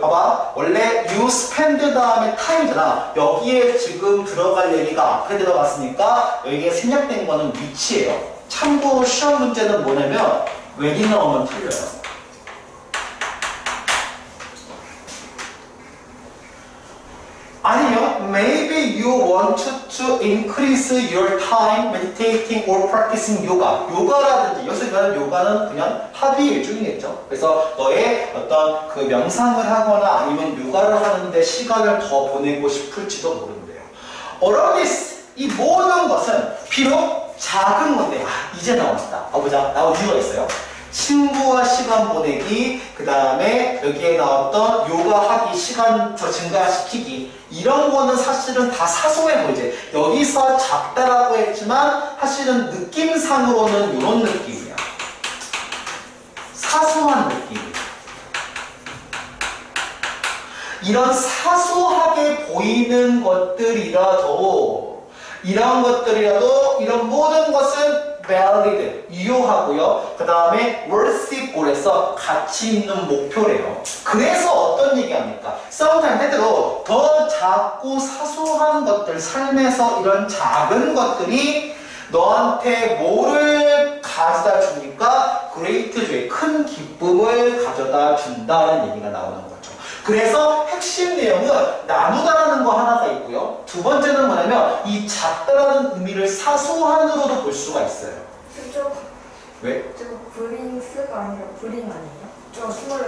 봐봐. 원래 you spend 다음에 time이잖아. 여기에 지금 들어갈 얘기가 앞에 들어갔으니까 여기에 생략된 거는 위치예요. 참고로 시험 문제는 뭐냐면 when이 나오면 틀려요. 아니면 maybe you want to increase your time meditating or practicing yoga. 요가라든지 여기서 말하는 요가는 그냥 합의 일종이겠죠. 그래서 너의 어떤 그 명상을 하거나 아니면 요가를 하는데 시간을 더 보내고 싶을지도 모른대요. All of this, 이 모든 것은 비록 작은 건데 이제 나왔다. 보자. 나온 이유가 있어요. 친구와 시간 보내기, 그 다음에 여기에 나왔던 요가하기, 시간 더 증가시키기, 이런 거는 사실은 다 사소해 보이지. 여기서 작다라고 했지만 사실은 느낌상으로는 이런 느낌이야. 사소한 느낌. 이런 사소하게 보이는 것들이라도 이런 모든 것은 valid, 유효하고요. 그 다음에 worthy goal에서 가치 있는 목표래요. 그래서 어떤 얘기합니까? sometimes 때때로 더 작고 사소한 것들, 삶에서 이런 작은 것들이 너한테 뭐를 가져다 주니까 great joy, 큰 기쁨을 가져다 준다는 얘기가 나오는 거죠. 그래서 핵심 내용은 나누다라는 거 하나가 있고요. 두 번째는 뭐냐면 이 작다라는 의미를 사소한으로도 볼 수가 있어요. 저 왜? 저거 브링스가 아니라 브링 아니에요? 저 스몰.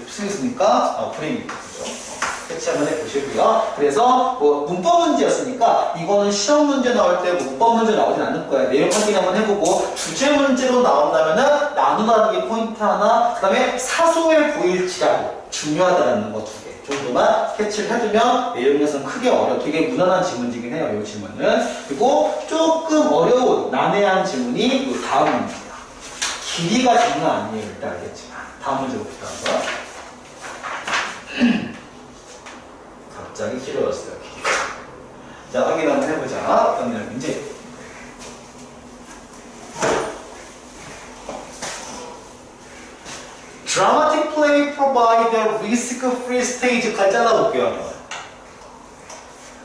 쓰겠으니까 브레인이 있죠. 캐치 한번 해보시고요. 그래서 문법 문제였으니까 이거는 시험 문제 나올 때 문법 문제 나오진 않을 거예요. 내용 확인 한번 해보고 주제 문제로 나온다면은 나누다는 게 포인트 하나, 그 다음에 사소해 보일지라도 중요하다는 거 두 개 정도만 캐치를 해두면 내용에서는 크게 되게 무난한 지문이긴 해요. 이 지문은. 그리고 조금 어려운 난해한 지문이 이 다음 문제예요. 길이가 장난 아니에요. 일단 알겠지만 다음 문제 봅시다. 갑자기 길어졌어요. 자, 확인 한번 해보자. 어떤 내용인지. Dramatic play provide a risk-free stage까지 잘라볼게요.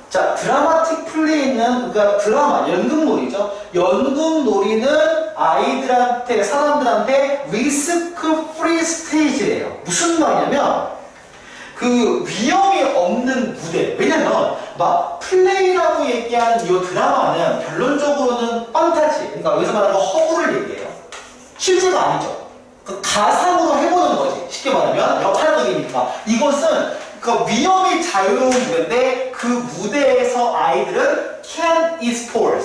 자, 드라마틱 플레이는 그러니까 드라마, 연극놀이죠. 연극놀이는 아이들한테, 사람들한테 리스크-프리 스테이지예요. 무슨 말이냐면 그 위험이 없는 무대. 왜냐면 막 플레이라고 얘기하는 이 드라마는 결론적으로는 판타지, 그러니까 여기서 말하는 거 허구를 얘기해요. 실제가 아니죠. 그 가상으로 해보는 거지. 쉽게 말하면 역할극이니까. 이것은 그 위험이 자유로운 무대인데 그 무대에서 아이들은 can explore,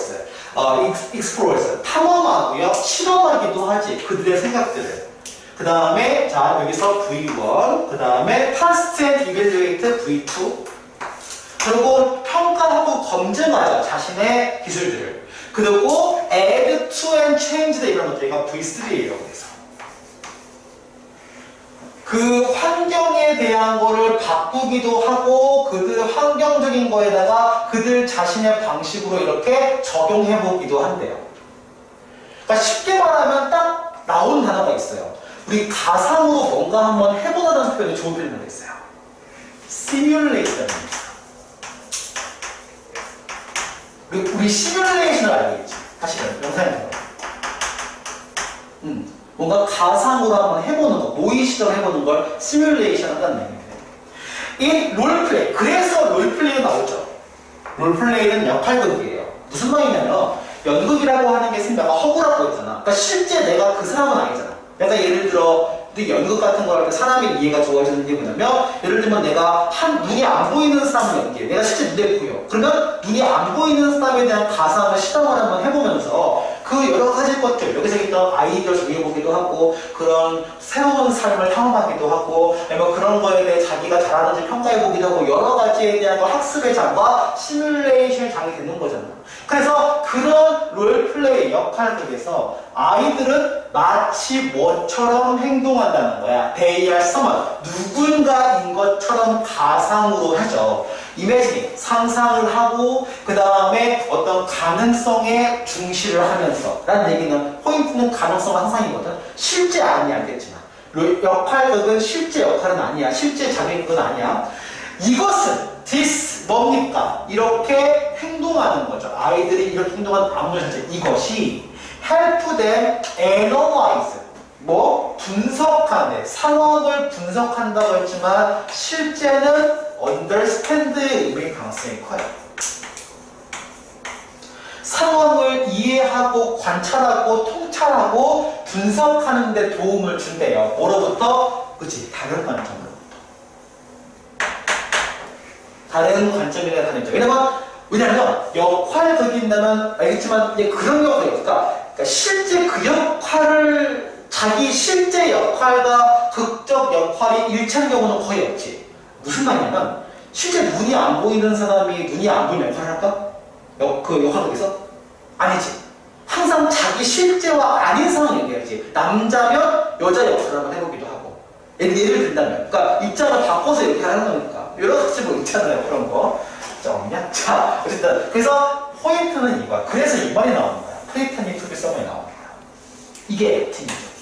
탐험하고요. 실험하기도 하지. 그들의 생각들을. 그 다음에 자 여기서 V1, 그 다음에 past and evaluate V2. 그리고 평가하고 검증하죠. 자신의 기술들을. 그리고 add to and change 이런 것들이 V3예요. 그래서 그 환경에 대한 거를 바꾸기도 하고 그들 환경적인 거에다가 그들 자신의 방식으로 이렇게 적용해 보기도 한대요. 그러니까 쉽게 말하면 딱 나온 단어가 있어요. 우리 가상으로 뭔가 한번 해보자는 표현이 좋은 표현이 있어요. 시뮬레이션입니다. 우리 시뮬레이션을 알겠지? 사실은 영상에서 뭔가 가상으로 한번 해보는 거, 모의 시도를 해보는 걸 시뮬레이션 한다는 얘기예요. 이 롤플레이, 그래서 롤플레이가 나오죠. 롤플레이는 역할극이에요. 무슨 말이냐면 연극이라고 하는 게 생각가 허구라고 했잖아. 그러니까 실제 내가 그 사람은 아니잖아. 내가 예를 들어 연극 같은 거 할 때 사람의 이해가 좋아지는 게 뭐냐면 예를 들면 내가 눈이 안 보이는 사람을 연기해. 내가 실제 눈에 보여. 그러면 눈이 안 보이는 사람에 대한 가상을 실험을 한번 해보면서 그 여러 가지 것들, 여기서 있던 아이디어를 정해보기도 하고 그런 새로운 삶을 탐험하기도 하고 아니면 그런 거에 대해 자기가 잘하는지 평가해보기도 하고 여러 가지에 대한 거 학습의 장과 시뮬레이션의 장이 되는 거잖아. 그래서 그런 롤플레이 역할극에서 아이들은 마치 뭐처럼 행동한다는 거야. They are someone. 누군가인 것처럼 가상으로 하죠. 이미지닝, 상상을 하고 그 다음에 어떤 가능성에 중시를 하면서 라는 얘기는 포인트는 가능성 상상이거든. 실제 아니야 알겠지만 역할극은 실제 역할은 아니야. 실제 자격은 아니야. 이것은 this 뭡니까? 이렇게 행동하는 거죠. 아이들이 이렇게 행동하는 아무 자체 이것이 help them analyze 분석하네. 상황을 분석한다고 했지만 실제는 understand의 의미의 가능성이 커요. 상황을 이해하고 관찰하고 통찰하고 분석하는 데 도움을 준대요. 뭐로부터? 그치? 다른 관점으로부터. 다른 관점이라 다른 점. 왜냐면 역할극인다면 알겠지만 그런 역할이 없을까? 그러니까 실제 그 역할을 자기 실제 역할과 극적 역할이 일치하는 경우는 거의 없지. 무슨 말이냐면 실제 눈이 안 보이는 사람이 눈이 안 보이는 역할을 할까? 그 역할극에서? 아니지. 항상 자기 실제와 아닌 상황 얘기해야지. 남자면 여자 역할을 한번 해보기도 하고. 예를 든다면 그러니까 입장을 바꿔서 이렇게 하는 거니까. 여러 가지 뭐 있잖아요. 그런 거. 없냐? 자, 어쨌든 그래서 포인트는 이거야. 그래서 이 말이 나오는 거야. 프리턴이 투비 서머에 나오는 거야. 이게 액팅이죠.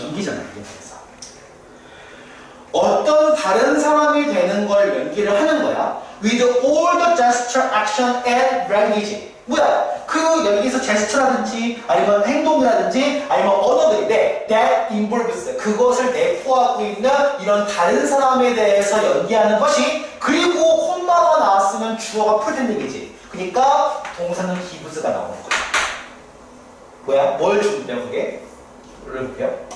연기잖아요. 그래서 어떤 다른 사람이 되는 걸 연기를 하는 거야. With all the gesture, action, and language. 뭐야? 그 여기서 제스처라든지 아니면 행동이라든지 아니면 언어들인데 that involves 그것을 내포하고 있는 이런 다른 사람에 대해서 연기하는 것이 그리고 콤마가 나왔으면 주어가 풀된 얘기지. 그러니까 동사는 기브스가 나오는 거야. 뭐야? 뭘 준대요 그게? 올려볼게요.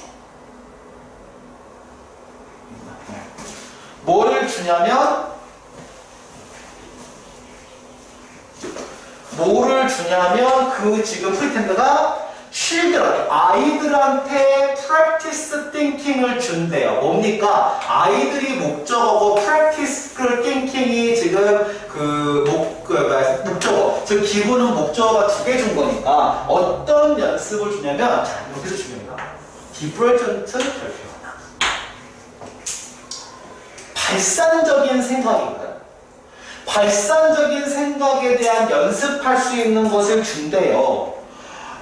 뭘 주냐면 뭐를 주냐면 그 지금 프리텐드가 children, 아이들한테 practice thinking을 준대요. 뭡니까? 아이들이 목적어고 practice thinking이 지금 목적어, 즉 기본은 목적어가 2개 준 거니까 어떤 연습을 주냐면 자, 여기서 중요합니다. 디버전트 결표현화. 발산적인 생각인가요? 발산적인 생각에 대한 연습할 수 있는 것을 준대요.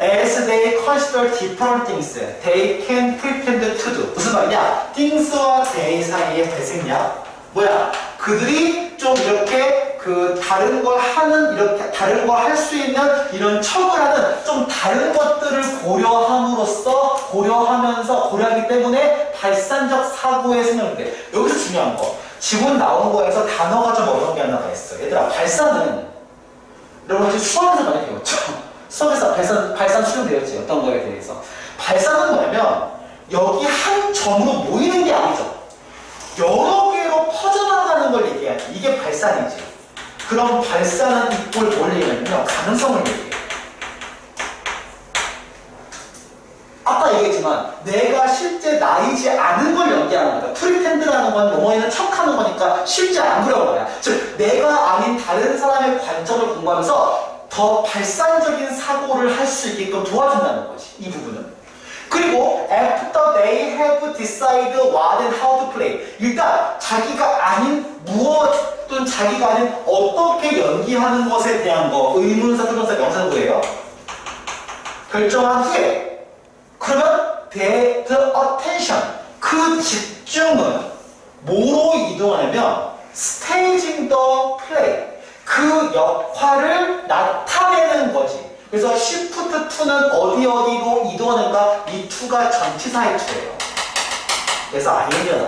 As they consider different things, they can pretend to do. 무슨 말이냐? things와 they 사이의 대생략. 뭐야? 그들이 좀 이렇게 다른 걸 하는, 이렇게 다른 걸 할 수 있는 이런 척을 하는 좀 다른 것들을 고려하면서 고려하기 때문에 발산적 사고의 생각이 돼. 여기서 중요한 거. 지금 나온 거에서 단어가 좀 어려운 게 하나가 있어. 얘들아, 발산은 여러분 수학에서 많이 배웠죠? 수업에서 발산 수련되었지. 어떤 거에 대해서. 발산은 뭐냐면 여기 한 점으로 모이는 게 아니죠. 여러 개로 퍼져나가는 걸 얘기하지. 이게 발산이지. 그럼 발산은 이꼴 뭘 얘기하냐면 가능성을 얘기해. 아까 얘기했지만 내가 실제 나이지 않은 걸 연기하는 거다. 프리텐드라는 건 뭐뭐에는 척하는 거니까 실제 안 그런 거야. 즉 내가 아닌 다른 사람의 관점을 공부하면서 더 발산적인 사고를 할 수 있게끔 도와준다는 거지. 이 부분은. 그리고 after they have decided what and how to play. 일단 자기가 아닌 무엇 또는 자기가 아닌 어떻게 연기하는 것에 대한 거 의문사, 조동사, 명사구예요. 결정한 후에 그러면 the attention 그 집중은 뭐로 이동하냐면 staging the play 그 역할을 나타내는 거지. 그래서 shift to는 어디로 이동하는가? 이 to가 전치사의 to예요. 그래서 아니면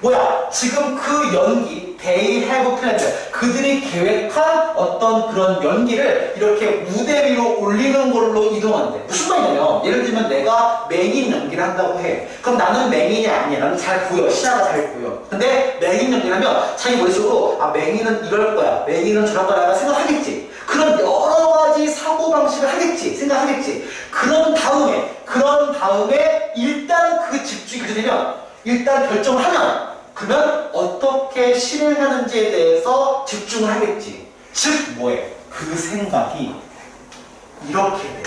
뭐야? 지금 그 연기 they have planned 그들이 계획한 어떤 그런 연기를 이렇게 무대 위로 올리는 걸로 이동한대. 무슨 말이냐면 예를 들면 내가 맹인 연기를 한다고 해. 그럼 나는 맹인이 아니야. 나는 잘 보여. 시야가 잘 보여. 근데 맹인 연기를 하면 자기 머릿속으로 아 맹인은 이럴 거야. 맹인은 저럴 거야 생각하겠지. 그런 여러 가지 사고방식을 하겠지. 생각하겠지. 그런 다음에 일단 그 집중이 그렇게 되면 일단 결정을 하면 그러면 어떻게 실행하는지에 대해서 집중을 하겠지. 즉 뭐해? 그 생각이 이렇게 돼.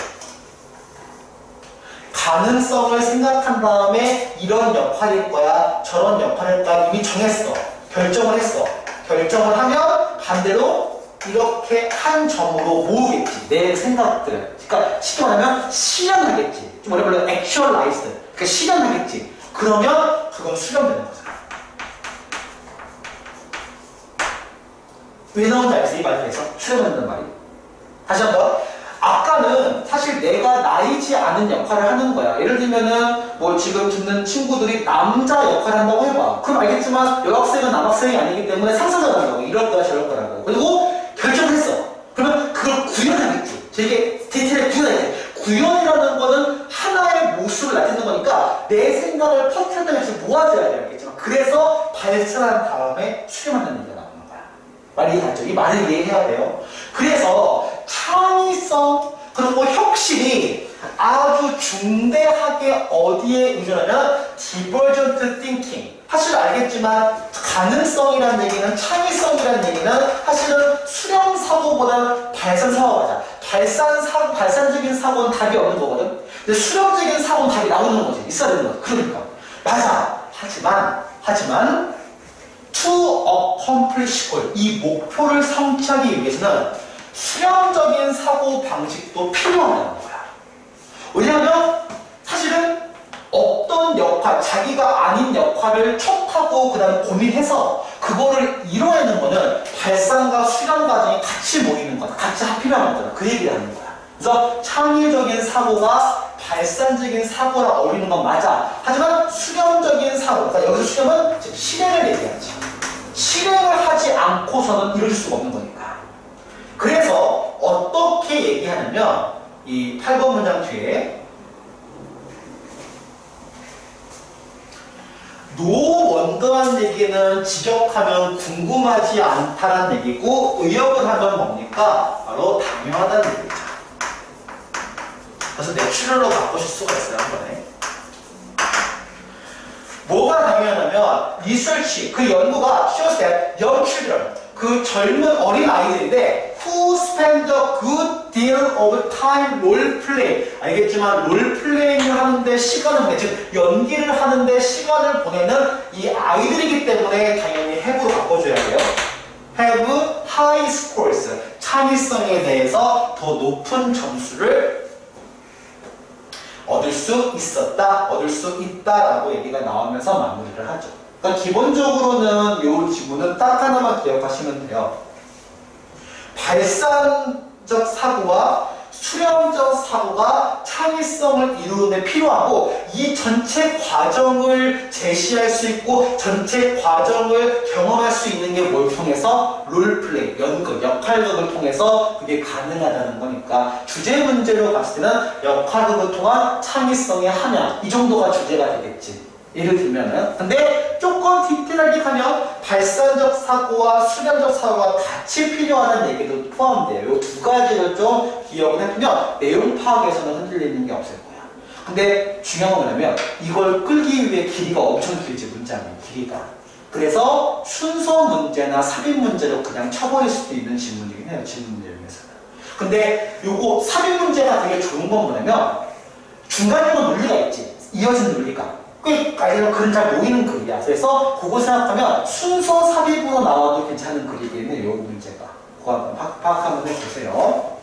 가능성을 생각한 다음에 이런 역할일 거야 저런 역할일 거야 이미 정했어. 결정을 했어. 결정을 하면 반대로 이렇게 한 점으로 모으겠지. 내 생각들을. 그러니까 쉽게 말하면 실현하겠지. 좀 어렵게 말하면 actualized. 그러니까 실현하겠지. 그러면 그건 수렴되는 거잖아. 왜 나온지 알겠어? 이 말에서 수렴한다는 말이. 다시 한번. 아까는 사실 내가 나이지 않은 역할을 하는 거야. 예를 들면은 뭐 지금 듣는 친구들이 남자 역할을 한다고 해봐. 그럼 알겠지만 여학생은 남학생이 아니기 때문에 상상을 한다고. 이럴 거야 저럴 거라고. 그리고 결정을 했어. 그러면 그걸 구현하겠지. 되게 디테일에 구현하겠지. 구현이라는 거는 하나의 모습을 나타내는 거니까 내 생각을 퍼트려서 모아줘야 되겠지만 그래서 발산한 다음에 수렴하는 얘기가 나오는 거야. 말 이해하죠? 이 말을 이해해야 돼요. 그래서 창의성 그리고 혁신이 아주 중대하게 어디에 의존하면 divergent thinking. 사실 알겠지만 가능성이라는 얘기는 창의성이라는 얘기는 사실은 수렴 사고보다 발산 사고가 맞아. 발산적인 사고는 답이 없는 거거든. 근데 수렴적인 사고는 답이 나오는 거지. 있어야 되는 거야. 그러니까 맞아. 하지만 to accomplish goal 이 목표를 성취하기 위해서는 수렴적인 사고 방식도 필요하다는 거야. 왜냐하면 사실은 어떤 역할, 자기가 아닌 역할을 척하고 그 다음에 고민해서 그거를 이뤄내는 거는 발산과 수렴 과정이 같이 모이는 거다. 같이 필요한 거잖아. 그 얘기를 하는 거야. 그래서 창의적인 사고가 발산적인 사고랑 어울리는 건 맞아. 하지만 수렴적인 사고, 그러니까 여기서 수렴은 지금 실행을 얘기하지. 실행을 하지 않고서는 이루어질 수가 없는 거니까. 그래서 어떻게 얘기하냐면 이 8번 문장 뒤에 노원더한 얘기는 직역하면 궁금하지 않다는 얘기고 의역을 하면 뭡니까? 바로 당연하다는 얘기죠. 그래서 내추럴로 바꾸실 수가 있어요. 한 번에. 뭐가 당연하냐면 리서치, 그 연구가 shows that young children, 그 젊은 어린 아이들인데 who spend a good deal of time role play. 알겠지만 롤 플레이를 하는데 시간을 보내, 즉 연기를 하는데 시간을 보내는 이 아이들이기 때문에 당연히 have로 바꿔줘야 돼요. have high scores, 창의성에 대해서 더 높은 점수를 얻을 수 있었다, 얻을 수 있다라고 얘기가 나오면서 마무리를 하죠. 그러니까 기본적으로는 이 지문은 딱 하나만 기억하시면 돼요. 발산적 사고와 수렴적 사고가 창의성을 이루는 데 필요하고 이 전체 과정을 제시할 수 있고 전체 과정을 경험할 수 있는 게 뭘 통해서? 롤플레이, 연극, 역할극을 통해서 그게 가능하다는 거니까 주제 문제로 봤을 때는 역할극을 통한 창의성의 함양 이 정도가 주제가 되겠지. 예를 들면은 근데 조금 디테일하게 가면 발산적 사고와 수렴적 사고가 같이 필요하다는 얘기도 포함돼요. 이 두 가지를 좀 기억을 해두면 내용 파악에서는 흔들리는 게 없을 거야. 근데 중요한 건 뭐냐면 이걸 끌기 위해 길이가 엄청 길지 문장의 길이가. 그래서 순서 문제나 삽입 문제로 그냥 쳐버릴 수도 있는 질문이긴 해요. 질문 내용에서는. 근데 요거 삽입 문제가 되게 좋은 건 뭐냐면 중간에 논리가 있지. 이어진 논리가. 아이들 글은 잘 모이는 글이야. 그래서 그거 생각하면 순서 삽입으로 나와도 괜찮은 글이겠네. 요 문제가. 그거 한번 파악 한번 해보세요.